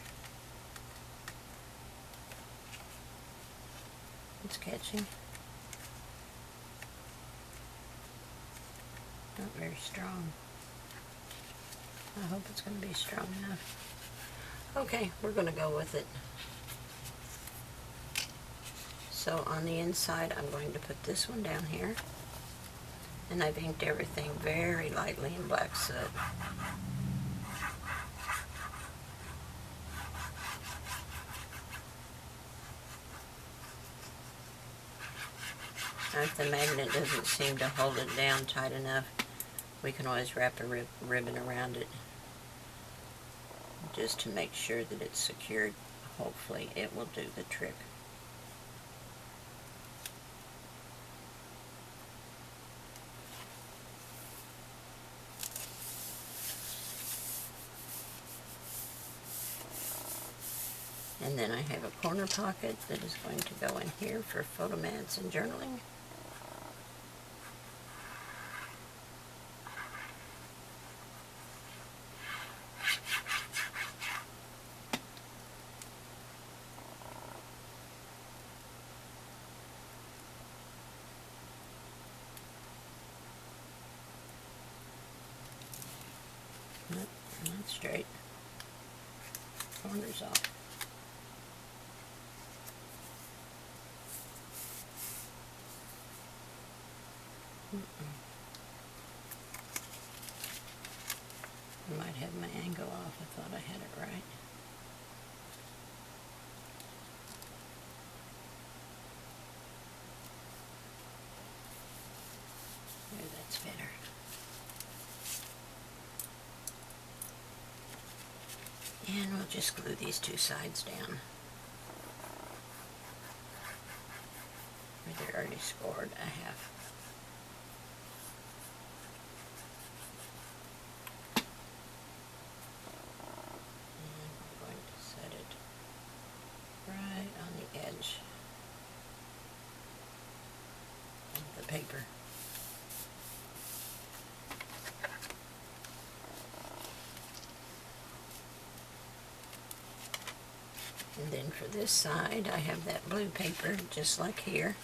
It's catching. Not very strong. I hope it's going to be strong enough. Okay, we're going to go with it. So on the inside, I'm going to put this one down here. And I've inked everything very lightly in black soot. If the magnet doesn't seem to hold it down tight enough, we can always wrap a ribbon around it just to make sure that it's secured. Hopefully it will do the trick. And then I have a corner pocket that is going to go in here for photo mats and journaling. straight corners off. I might have my angle off. I thought I had it right. There, that's better. And we'll just glue these two sides down. They're already scored a half. And we're going to set it right on the edge of the paper. And then for this side, I have that blue paper, just like here.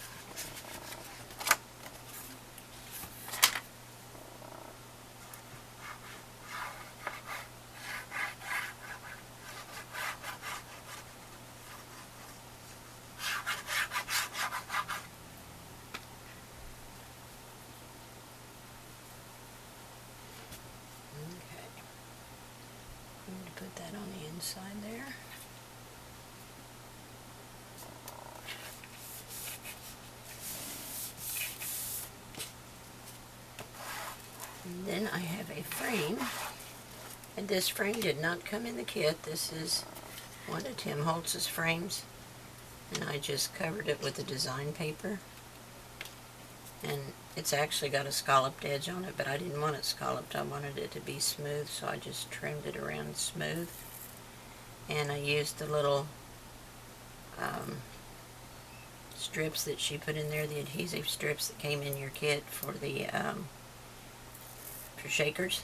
Okay. I'm going to put that on the inside there. And then I have a frame, and this frame did not come in the kit. This is one of Tim Holtz's frames, and I just covered it with the design paper. And it's actually got a scalloped edge on it, but I didn't want it scalloped. I wanted it to be smooth, so I just trimmed it around smooth. And I used the little strips that she put in there, the adhesive strips that came in your kit for the for shakers,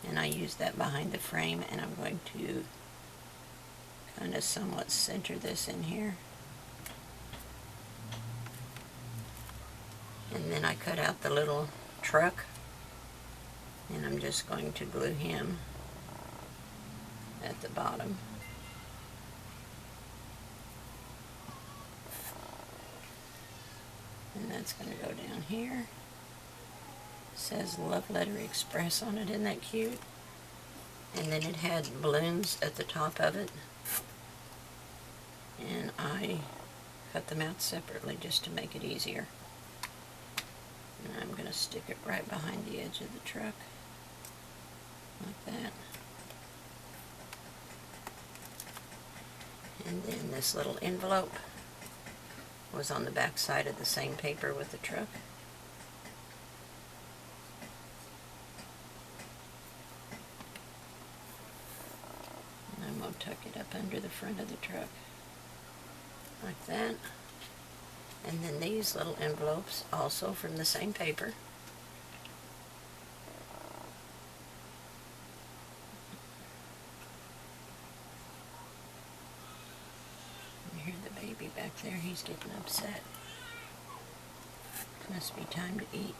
and I used that behind the frame, and I'm going to kind of somewhat center this in here. And then I cut out the little truck, and I'm just going to glue him at the bottom. And that's going to go down here. It says Love Letter Express on it. Isn't that cute? And then it had balloons at the top of it. And I cut them out separately just to make it easier. And I'm going to stick it right behind the edge of the truck, like that. And then this little envelope was on the back side of the same paper with the truck. And I'm going to tuck it up under the front of the truck, like that. And then these little envelopes, also from the same paper. You hear the baby back there, he's getting upset. It must be time to eat.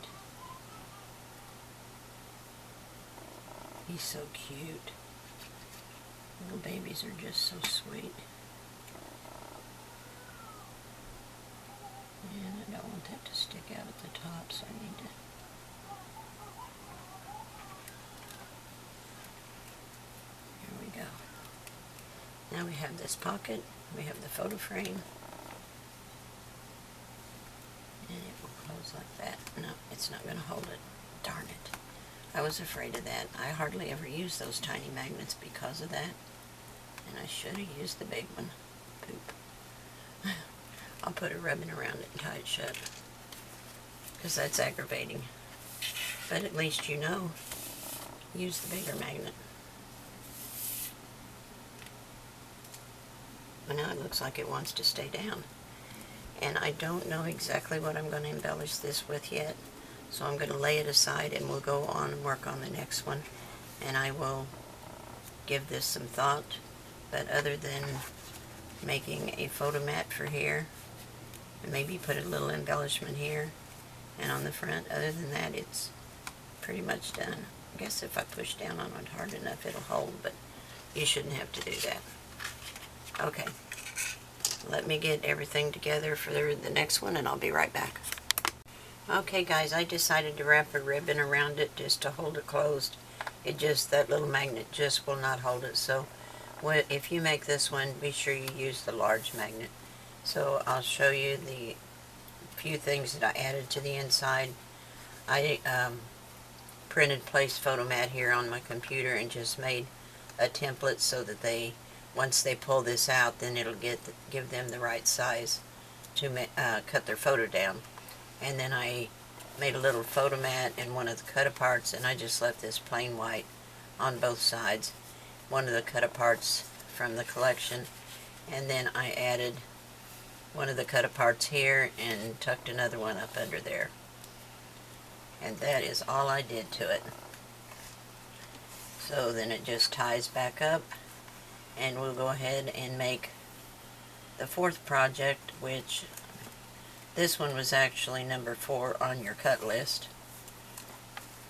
He's so cute. Little babies are just so sweet. And I don't want that to stick out at the top, so I need to... Here we go. Now we have this pocket, we have the photo frame, and it will close like that. No, it's not going to hold it. Darn it. I was afraid of that. I hardly ever use those tiny magnets because of that, and I should have used the big one. Poop. I'll put a ribbon around it and tie it shut, because that's aggravating. But at least you know, use the bigger magnet. Well, now it looks like it wants to stay down. And I don't know exactly what I'm going to embellish this with yet, so I'm going to lay it aside and we'll go on and work on the next one. And I will give this some thought, but other than making a photo mat for here, and maybe put a little embellishment here and on the front. Other than that, it's pretty much done. I guess if I push down on it hard enough it'll hold, but you shouldn't have to do that. Okay, let me get everything together for the next one and I'll be right back. Okay guys, I decided to wrap a ribbon around it just to hold it closed. That little magnet just will not hold it. So if you make this one, be sure you use the large magnet. So I'll show you the few things that I added to the inside. I printed place photo mat here on my computer and just made a template so that once they pull this out, then it'll give them the right size to cut their photo down. And then I made a little photo mat and one of the cut-aparts, and I just left this plain white on both sides. One of the cut-aparts from the collection, and then I added one of the cut-aparts here and tucked another one up under there. And that is all I did to it. So then it just ties back up, and we'll go ahead and make the fourth project, which this one was actually number 4 on your cut list.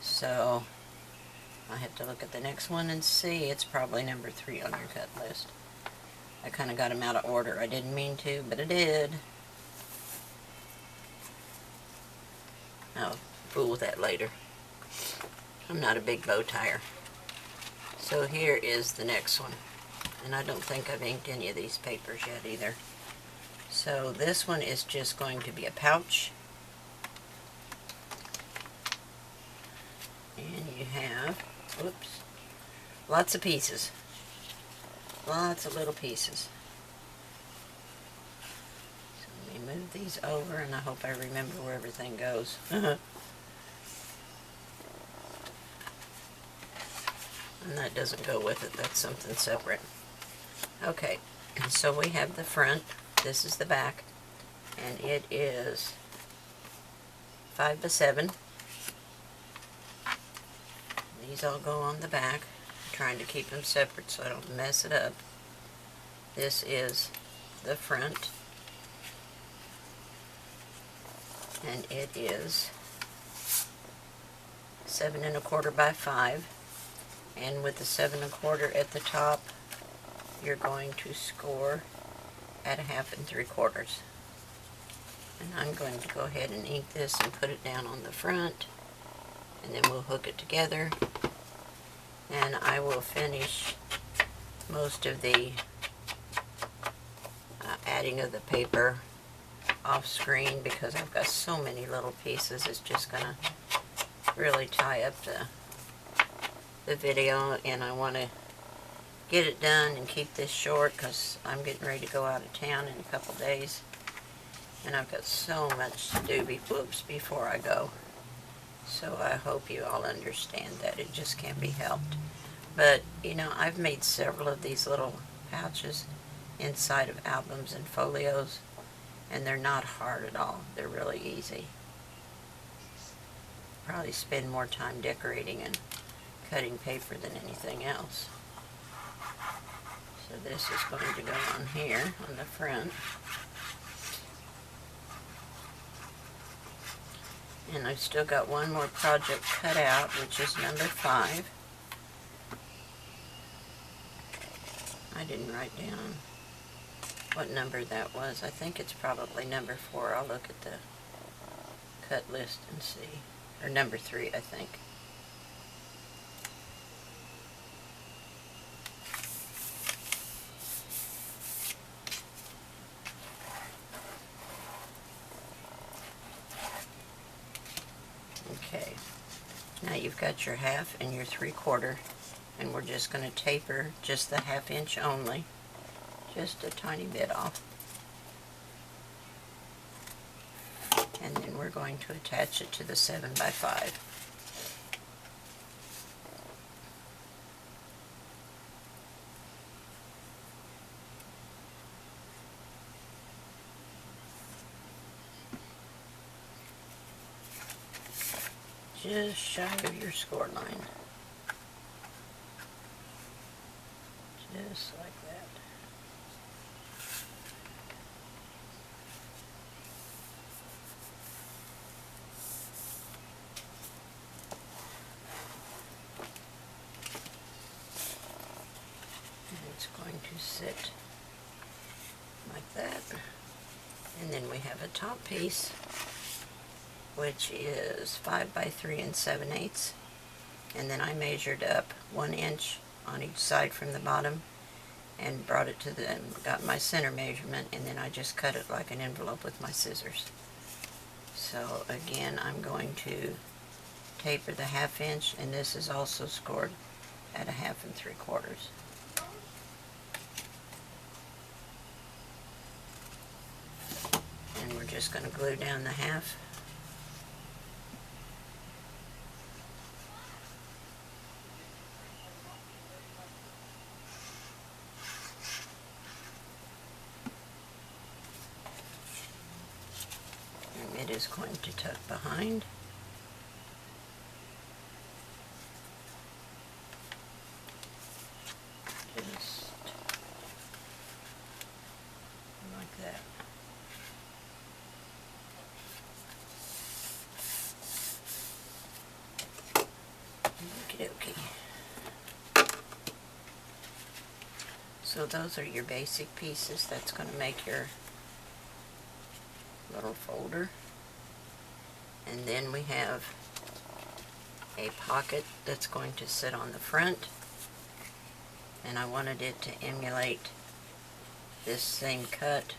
So I have to look at the next one and see. It's probably number 3 on your cut list. I kind of got them out of order. I didn't mean to, but I did. I'll fool with that later. I'm not a big bow tire. So here is the next one. And I don't think I've inked any of these papers yet either. So this one is just going to be a pouch. And you have, whoops, lots of pieces. Lots of little pieces. So let me move these over, and I hope I remember where everything goes. And that doesn't go with it. That's something separate. Okay, so we have the front. This is the back, and it is 5 by 7. These all go on the back. I'm trying to keep them separate so I don't mess it up. This is the front, and it is 7 1/4 by 5. And with the 7 1/4 at the top, you're going to score at 1/2 3/4. And I'm going to go ahead and ink this and put it down on the front, and then we'll hook it together, and I will finish most of the adding of the paper off screen because I've got so many little pieces. It's just gonna really tie up the video, and I want to get it done and keep this short because I'm getting ready to go out of town in a couple days, and I've got so much to do before I go. So I hope you all understand that. It just can't be helped. But you know, I've made several of these little pouches inside of albums and folios, and they're not hard at all. They're really easy. Probably spend more time decorating and cutting paper than anything else. So this is going to go on here on the front. And I've still got one more project cut out, which is number 5. I didn't write down what number that was. I think it's probably number 4. I'll look at the cut list and see. Or number 3, I think. Okay, now you've got your 1/2 and your 3/4, and we're just going to taper just the 1/2 inch only, just a tiny bit off. And then we're going to attach it to the 7 by 5. Just shy of your score line. Just like that. it like that. And then we have a top piece, which is 5 by 3 7/8. And then I measured up 1 inch on each side from the bottom and brought it to got my center measurement, and then I just cut it like an envelope with my scissors. So again, I'm going to taper the 1/2 inch, and this is also scored at 1/2 3/4. And we're just going to glue down the 1/2. And it is going to tuck behind. Just like that. Okie dokie. So those are your basic pieces. That's going to make your little folder. And then we have a pocket that's going to sit on the front, and I wanted it to emulate this same cut.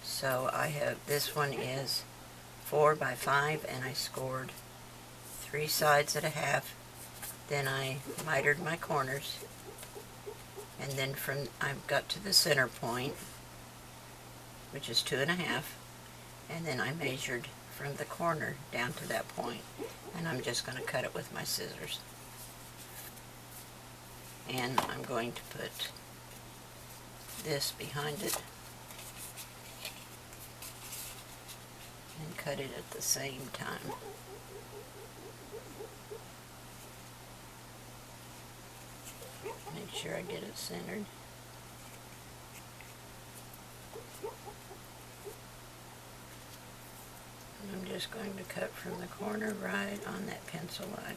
So I have, this one is 4 by 5, and I scored 3 sides at 1/2. Then I mitered my corners, and then from I've got to the center point, which is 2 1/2, and then I measured from the corner down to that point, and I'm just going to cut it with my scissors. And I'm going to put this behind it and cut it at the same time. Make sure I get it centered. And I'm just going to cut from the corner right on that pencil line.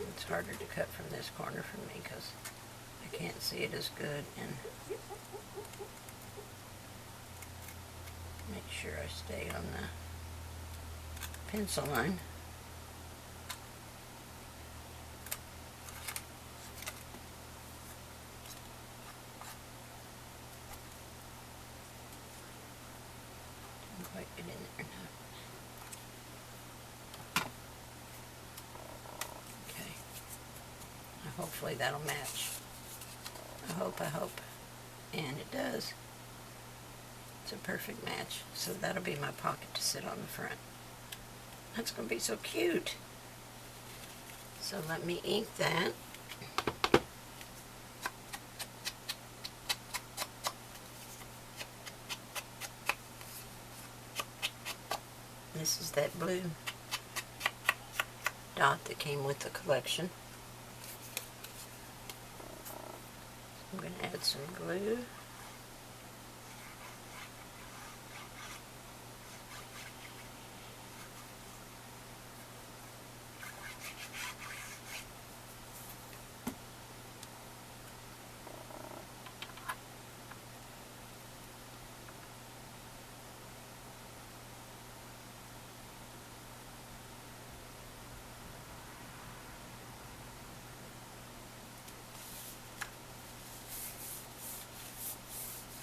It's harder to cut from this corner for me because I can't see it as good, and make sure I stay on the pencil line. Didn't quite get in there now. Okay. Hopefully that'll match. I hope. And it does. It's a perfect match. So that'll be my pocket to sit on the front. That's going to be so cute. So let me ink that. This is that blue dot that came with the collection. I'm going to add some glue.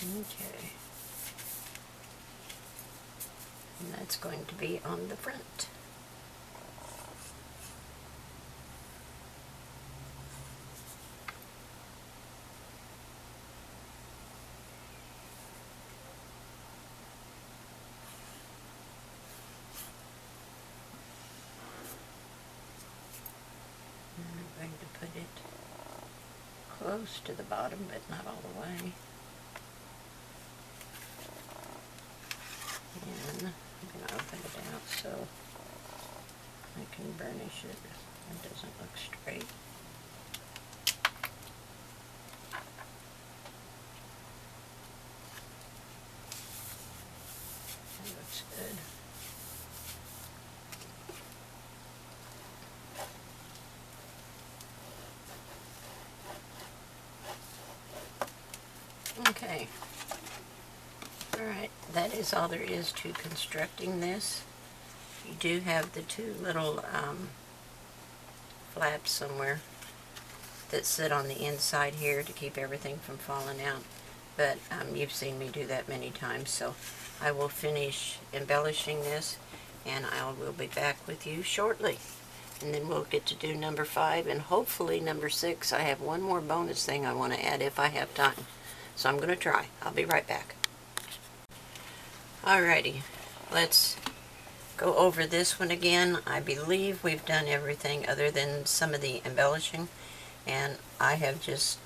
Okay. And that's going to be on the front. And I'm going to put it close to the bottom, but not all the way. And I'm going to open it out so I can burnish it. It doesn't look straight. That looks good. that is all there is to constructing this. You do have the two little flaps somewhere that sit on the inside here to keep everything from falling out. But you've seen me do that many times, so I will finish embellishing this and I will be back with you shortly. And then we'll get to do number 5 and hopefully number 6. I have one more bonus thing I want to add if I have time. So I'm going to try. I'll be right back. Alrighty, let's go over this one again. I believe we've done everything other than some of the embellishing, and I have just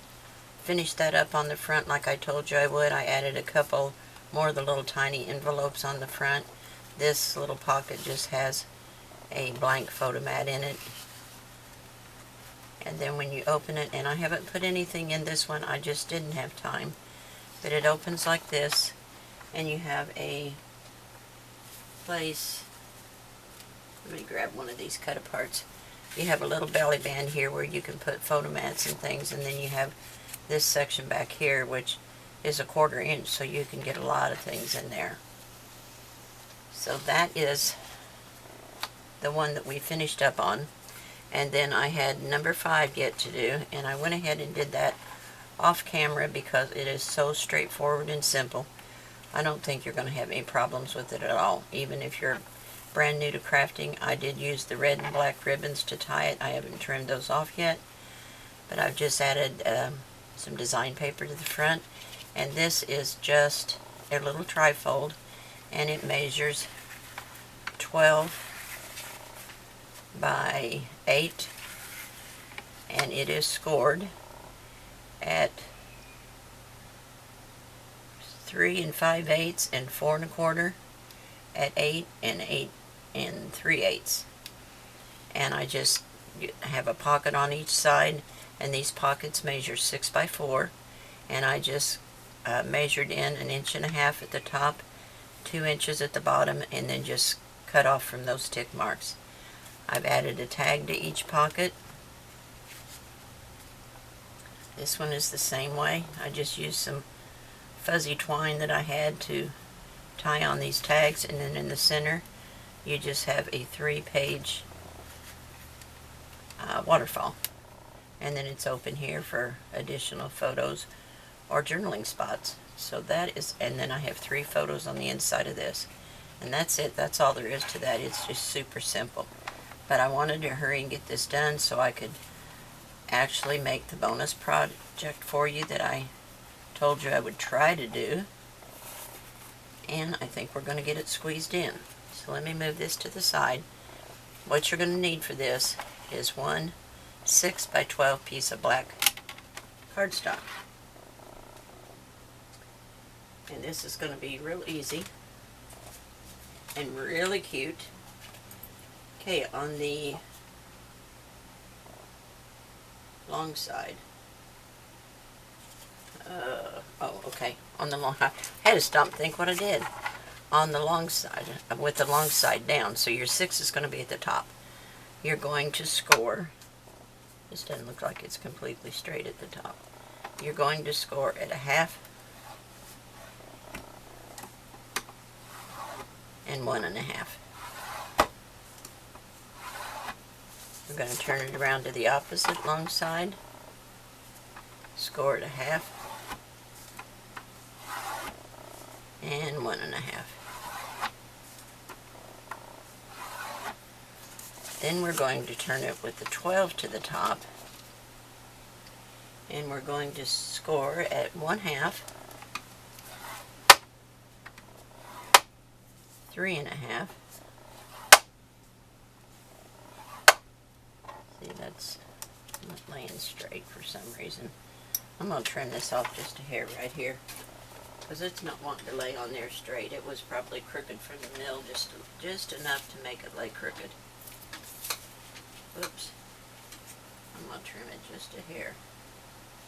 finished that up on the front like I told you I would. I added a couple more of the little tiny envelopes on the front. This little pocket just has a blank photo mat in it, and then when you open it, and I haven't put anything in this one, I just didn't have time, but it opens like this, and you have a place. Let me grab one of these cut aparts. You have a little belly band here where you can put photo mats and things, and then you have this section back here which is a 1/4 inch, so you can get a lot of things in there. So that is the one that we finished up on, and then I had number 5 yet to do, and I went ahead and did that off camera because it is so straightforward and simple. I don't think you're going to have any problems with it at all, even if you're brand new to crafting. I did use the red and black ribbons to tie it. I haven't trimmed those off yet, but I've just added some design paper to the front, and this is just a little trifold, and it measures 12 by 8, and it is scored at 3 5/8 and 4 1/4 at 8 3/8, and I just have a pocket on each side, and these pockets measure 6 by 4, and I just measured in 1.5 inches at the top, 2 inches at the bottom, and then just cut off from those tick marks. I've added a tag to each pocket. This one is the same way. I just used some fuzzy twine that I had to tie on these tags, and then in the center you just have a 3-page waterfall, and then it's open here for additional photos or journaling spots. So that is, and then I have 3 photos on the inside of this, and that's it. That's all there is to that. It's just super simple, but I wanted to hurry and get this done so I could actually make the bonus project for you that I told you I would try to do, and I think we're going to get it squeezed in. So let me move this to the side. What you're going to need for this is one 6 by 12 piece of black cardstock, and this is going to be real easy and really cute. Okay, on the long side, on the long, I had to stop and think what I did. On the long side, with the long side down, so your 6 is going to be at the top. You're going to score, this doesn't look like it's completely straight at the top. You're going to score at 1/2 and 1 1/2. We're going to turn it around to the opposite long side, score at 1/2 and 1 1/2. Then we're going to turn it with the 12 to the top, and we're going to score at 1/2, 3 1/2. See, that's not laying straight for some reason. I'm going to trim this off just a hair right here, because it's not wanting to lay on there straight. It was probably crooked from the mill, just enough to make it lay crooked. Oops. I'm going to trim it just a hair.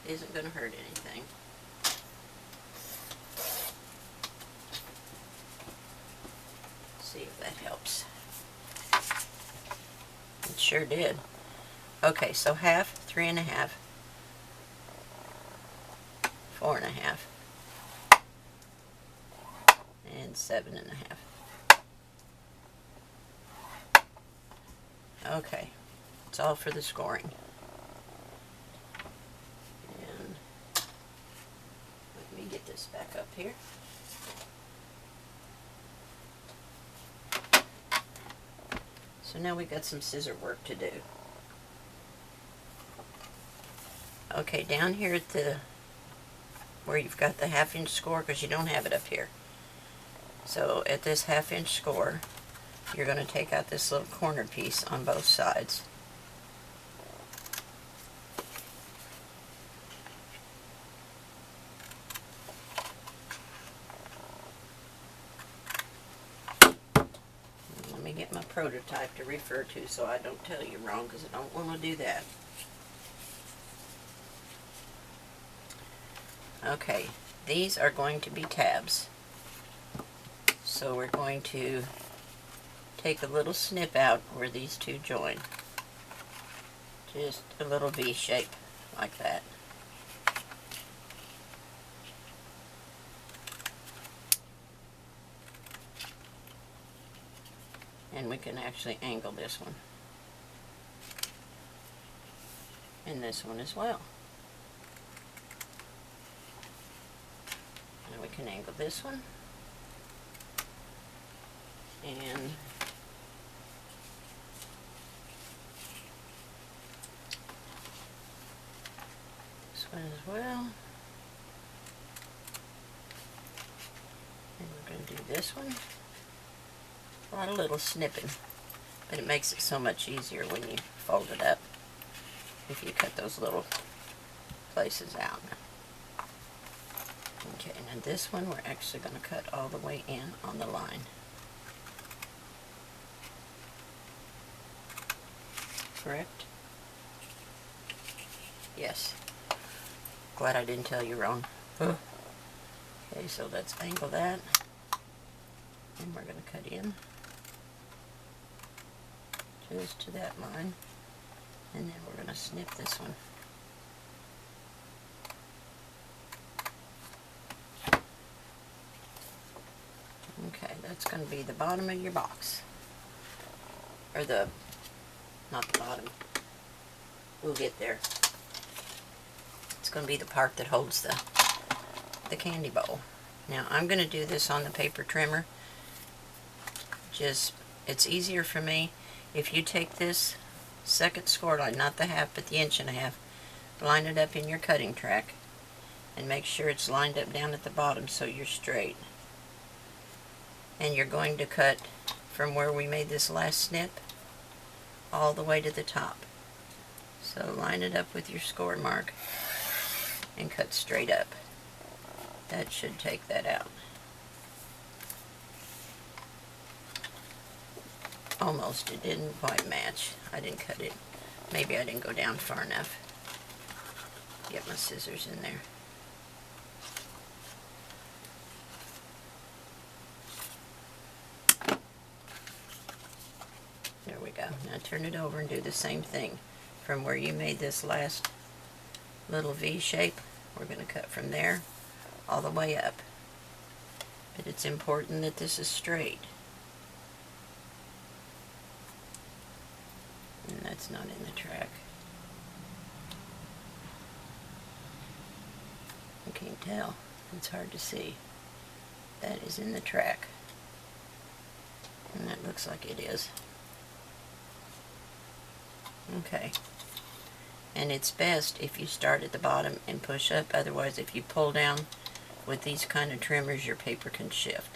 It isn't going to hurt anything. See if that helps. It sure did. Okay, so 1/2, 3 1/2, 4 1/2, and 7.5. Okay, it's all for the scoring. And let me get this back up here. So now we got some scissor work to do. Okay, down here at the where you've got the 1/2 inch score, because you don't have it up here. So at this 1/2 inch score, you're going to take out this little corner piece on both sides. Let me get my prototype to refer to so I don't tell you wrong, because I don't want to do that. Okay, these are going to be tabs. So we're going to take a little snip out where these two join. Just a little V shape like that. And we can actually angle this one. And this one as well. And we can angle this one. And this one as well. And we're going to do this one. A lot of little snipping, but it makes it so much easier when you fold it up if you cut those little places out. Okay, now this one we're actually going to cut all the way in on the line. Correct? Yes. Glad I didn't tell you wrong. Okay, so let's angle that. And we're going to cut in just to that line. And then we're going to snip this one. Okay, that's going to be the bottom of your box. Or not the bottom. We'll get there. It's going to be the part that holds the candy bowl. Now I'm going to do this on the paper trimmer. It's easier for me if you take this second score line, not the 1/2 but the 1.5 inch, line it up in your cutting track and make sure it's lined up down at the bottom so you're straight. And you're going to cut from where we made this last snip all the way to the top. So line it up with your score mark and cut straight up. That should take that out. Almost. It didn't quite match. I didn't cut it. Maybe I didn't go down far enough. Get my scissors in there. There we go. Now turn it over and do the same thing. From where you made this last little V shape, we're going to cut from there all the way up. But it's important that this is straight. And that's not in the track. You can't tell. It's hard to see. That is in the track. And that looks like it is. Okay. And it's best if you start at the bottom and push up. Otherwise, if you pull down with these kind of trimmers, your paper can shift.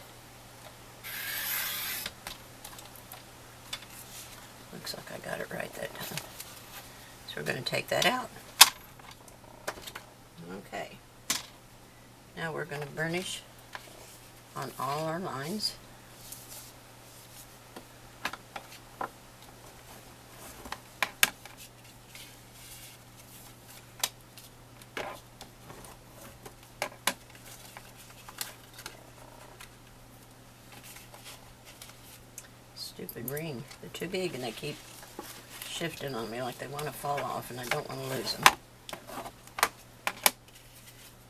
Looks like I got it right that time. So we're going to take that out. Okay. Now we're going to burnish on all our lines. Stupid ring. They're too big and they keep shifting on me like they want to fall off, and I don't want to lose them.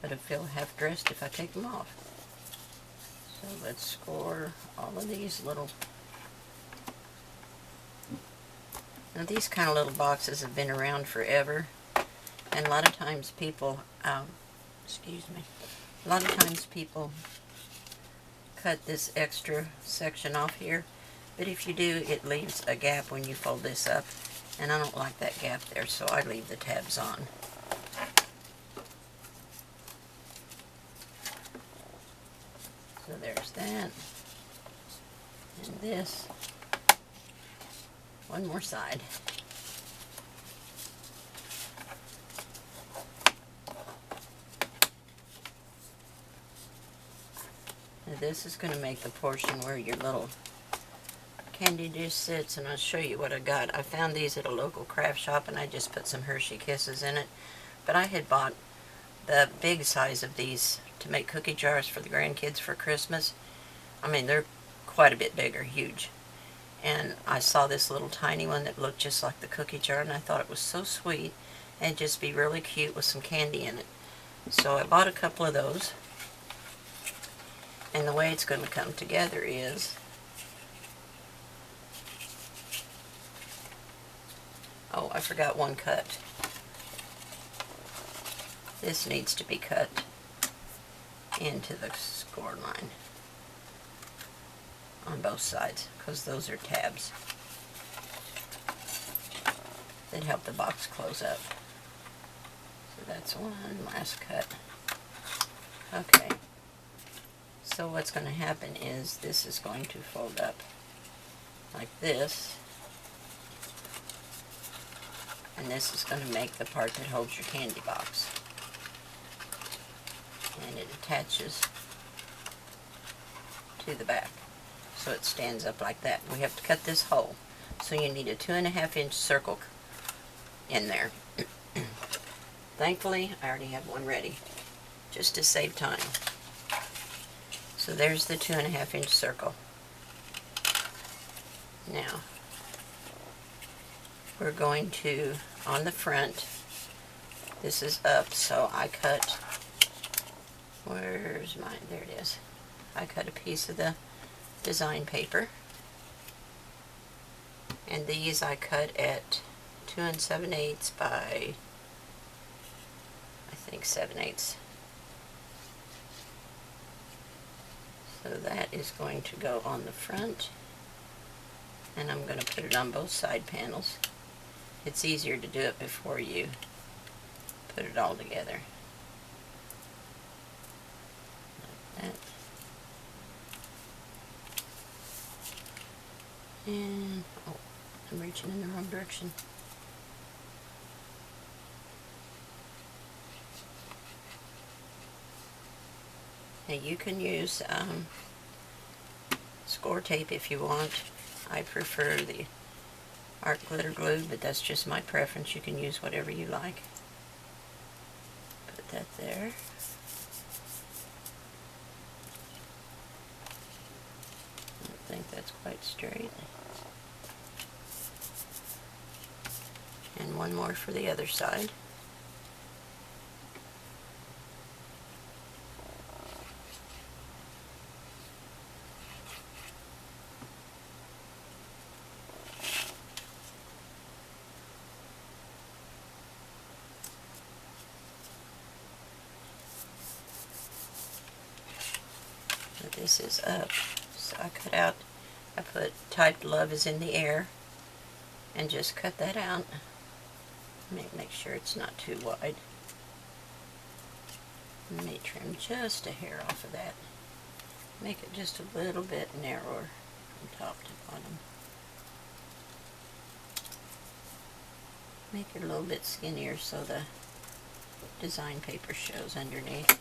But I feel half dressed if I take them off. So let's score all of these little. Now these kind of little boxes have been around forever, and a lot of times people, excuse me, a lot of times people cut this extra section off here, but if you do, it leaves a gap when you fold this up, and I don't like that gap there, so I leave the tabs on. So there's that, and this, one more side. Now this is going to make the portion where your little candy dish sits, and I'll show you what I got. I found these at a local craft shop, and I just put some Hershey Kisses in it, but I had bought the big size of these to make cookie jars for the grandkids for Christmas. I mean, they're quite a bit bigger, huge. And I saw this little tiny one that looked just like the cookie jar, and I thought it was so sweet and just be really cute with some candy in it. So I bought a couple of those. And the way it's going to come together is, oh, I forgot one cut. This needs to be cut into the score line on both sides, because those are tabs that help the box close up. So that's one last cut. Okay, so what's going to happen is this is going to fold up like this, and this is going to make the part that holds your candy box, and it attaches to the back. So it stands up like that. We have to cut this hole. So you need a 2.5-inch circle in there. Thankfully, I already have one ready, just to save time. So there's the 2.5-inch circle. Now, we're going to, on the front, this is up, so I cut, where's mine? There it is. I cut a piece of the design paper, and these I cut at 2 7/8 by, I think, 7/8. So that is going to go on the front, and I'm going to put it on both side panels. It's easier to do it before you put it all together. Like that. And, oh, I'm reaching in the wrong direction. Now you can use score tape if you want. I prefer the art glitter glue, but that's just my preference. You can use whatever you like. Put that there. I don't think that's quite straight. And one more for the other side. This is up, so I cut out, I put typed "love is in the air" and just cut that out. Make sure it's not too wide. Let me trim just a hair off of that. Make it just a little bit narrower from top to bottom. Make it a little bit skinnier so the design paper shows underneath.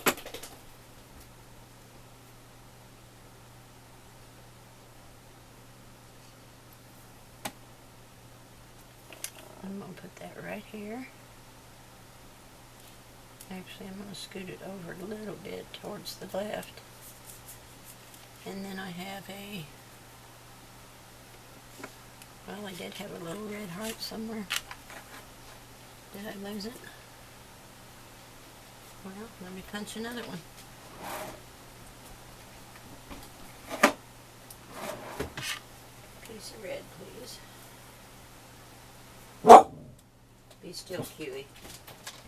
I'm going to put that right here. Actually, I'm going to scoot it over a little bit towards the left. And then I have a, well, I did have a little red heart somewhere. Did I lose it? Well, let me punch another one. Piece of red, please. Be still, Huey.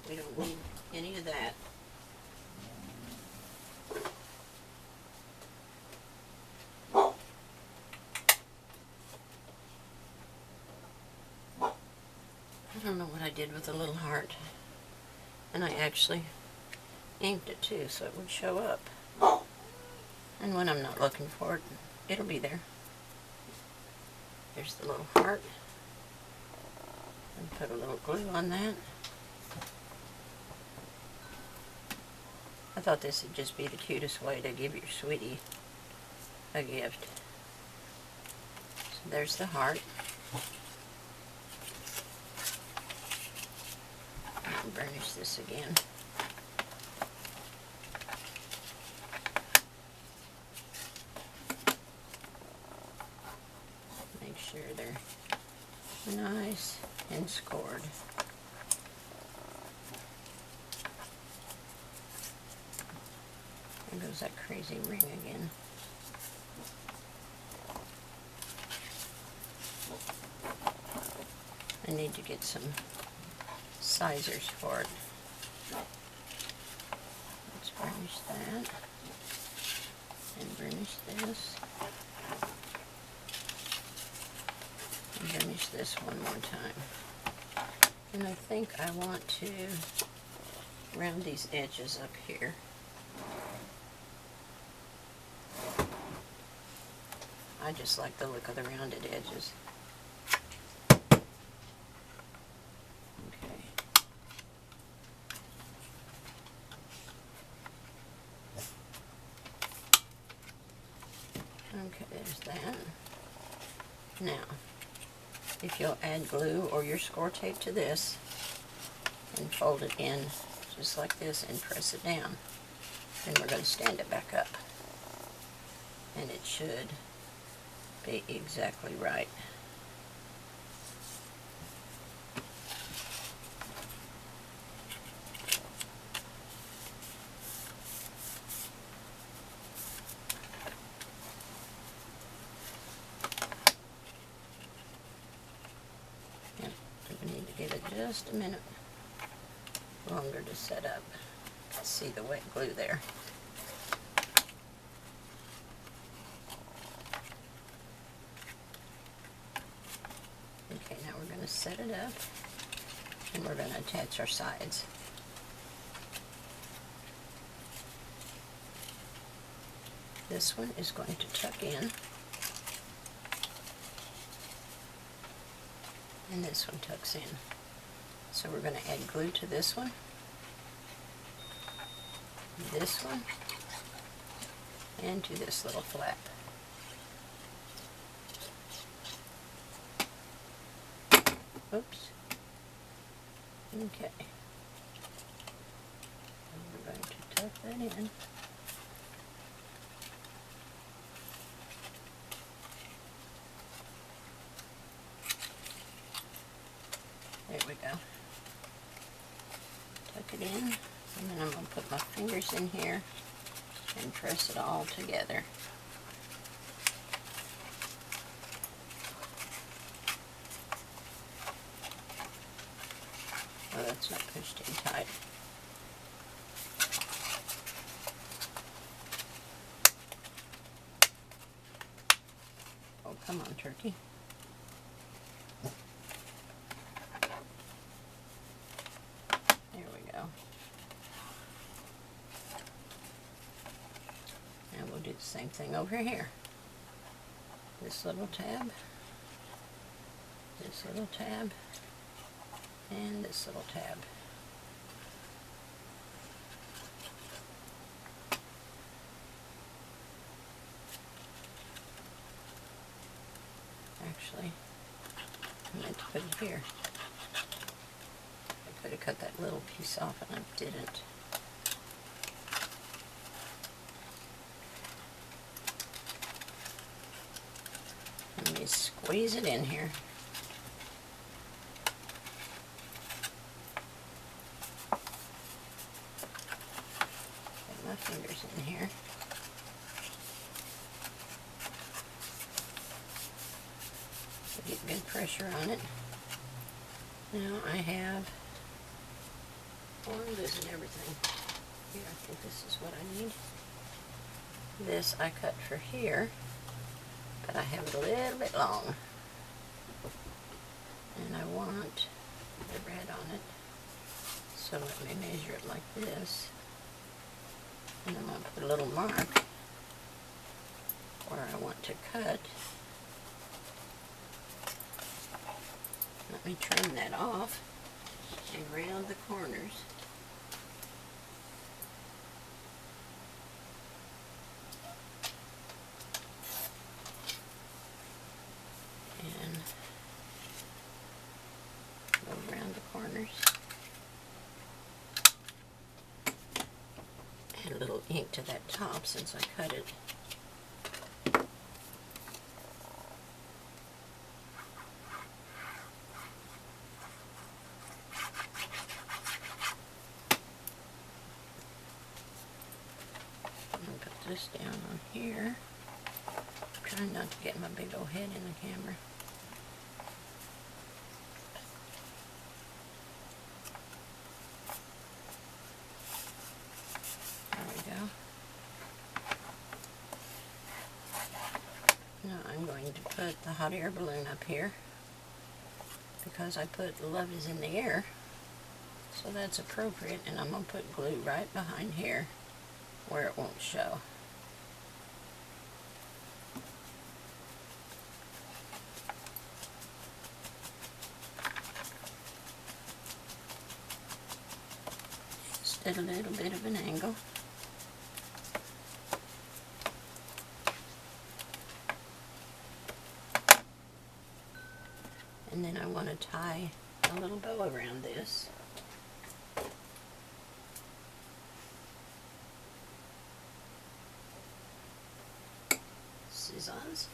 We don't need any of that. I don't know what I did with the little heart. And I actually inked it too, so it would show up. And when I'm not looking for it, it'll be there. There's the little heart. And put a little glue on that. I thought this would just be the cutest way to give your sweetie a gift. So there's the heart. I'll burnish this again. Make sure they're nice and scored. There goes that crazy ring again. I need to get some sizers for it. Let's burnish that. And burnish this. And burnish this one more time. And I think I want to round these edges up here. I just like the look of the rounded edges. Okay. Okay, there's that. Now, if you'll add glue or your score tape to this and fold it in just like this and press it down, then we're going to stand it back up. And it should be exactly right. Yep, we need to give it just a minute longer to set up. See the wet glue there. Okay, now we're going to set it up and we're going to attach our sides. This one is going to tuck in and this one tucks in. So we're going to add glue to this one, and to this little flap. Oops. Okay. And we're going to tuck that in. There we go. Tuck it in, and then I'm going to put my fingers in here and press it all together. Oh, that's not pushed in tight. Oh, come on, turkey. There we go. And we'll do the same thing over here. This little tab, this little tab, and this little tab. Actually, I meant to put it here. I could have cut that little piece off and I didn't. Let me squeeze it in here. Get my fingers in here. pressure on it. Now I have oranges and everything. Here, I think this is what I need. This I cut for here, but I have it a little bit long. And I want the red on it. So let me measure it like this. And I'm going to put a little mark where I want to cut. Let me trim that off around the corners. And go around the corners. Add a little ink to that top since I cut it. This down on here. I'm trying not to get my big old head in the camera. There we go. Now I'm going to put the hot air balloon up here because I put love is in the air, so that's appropriate, and I'm going to put glue right behind here where it won't show. At a little bit of an angle. And then I want to tie a little bow around this. Scissors.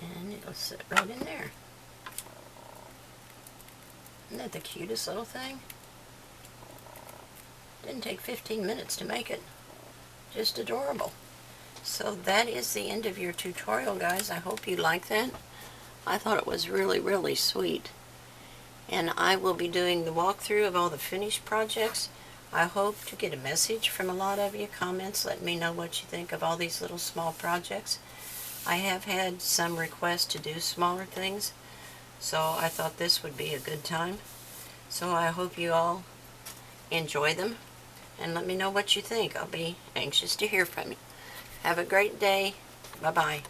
And it'll sit right in there. Isn't that the cutest little thing? Didn't take 15 minutes to make it. Just adorable. So that is the end of your tutorial, guys. I hope you like that. I thought it was really, really sweet. And I will be doing the walkthrough of all the finished projects. I hope to get a message from a lot of you. Comments, let me know what you think of all these little small projects. I have had some requests to do smaller things, so I thought this would be a good time. So I hope you all enjoy them, and let me know what you think. I'll be anxious to hear from you. Have a great day. Bye-bye.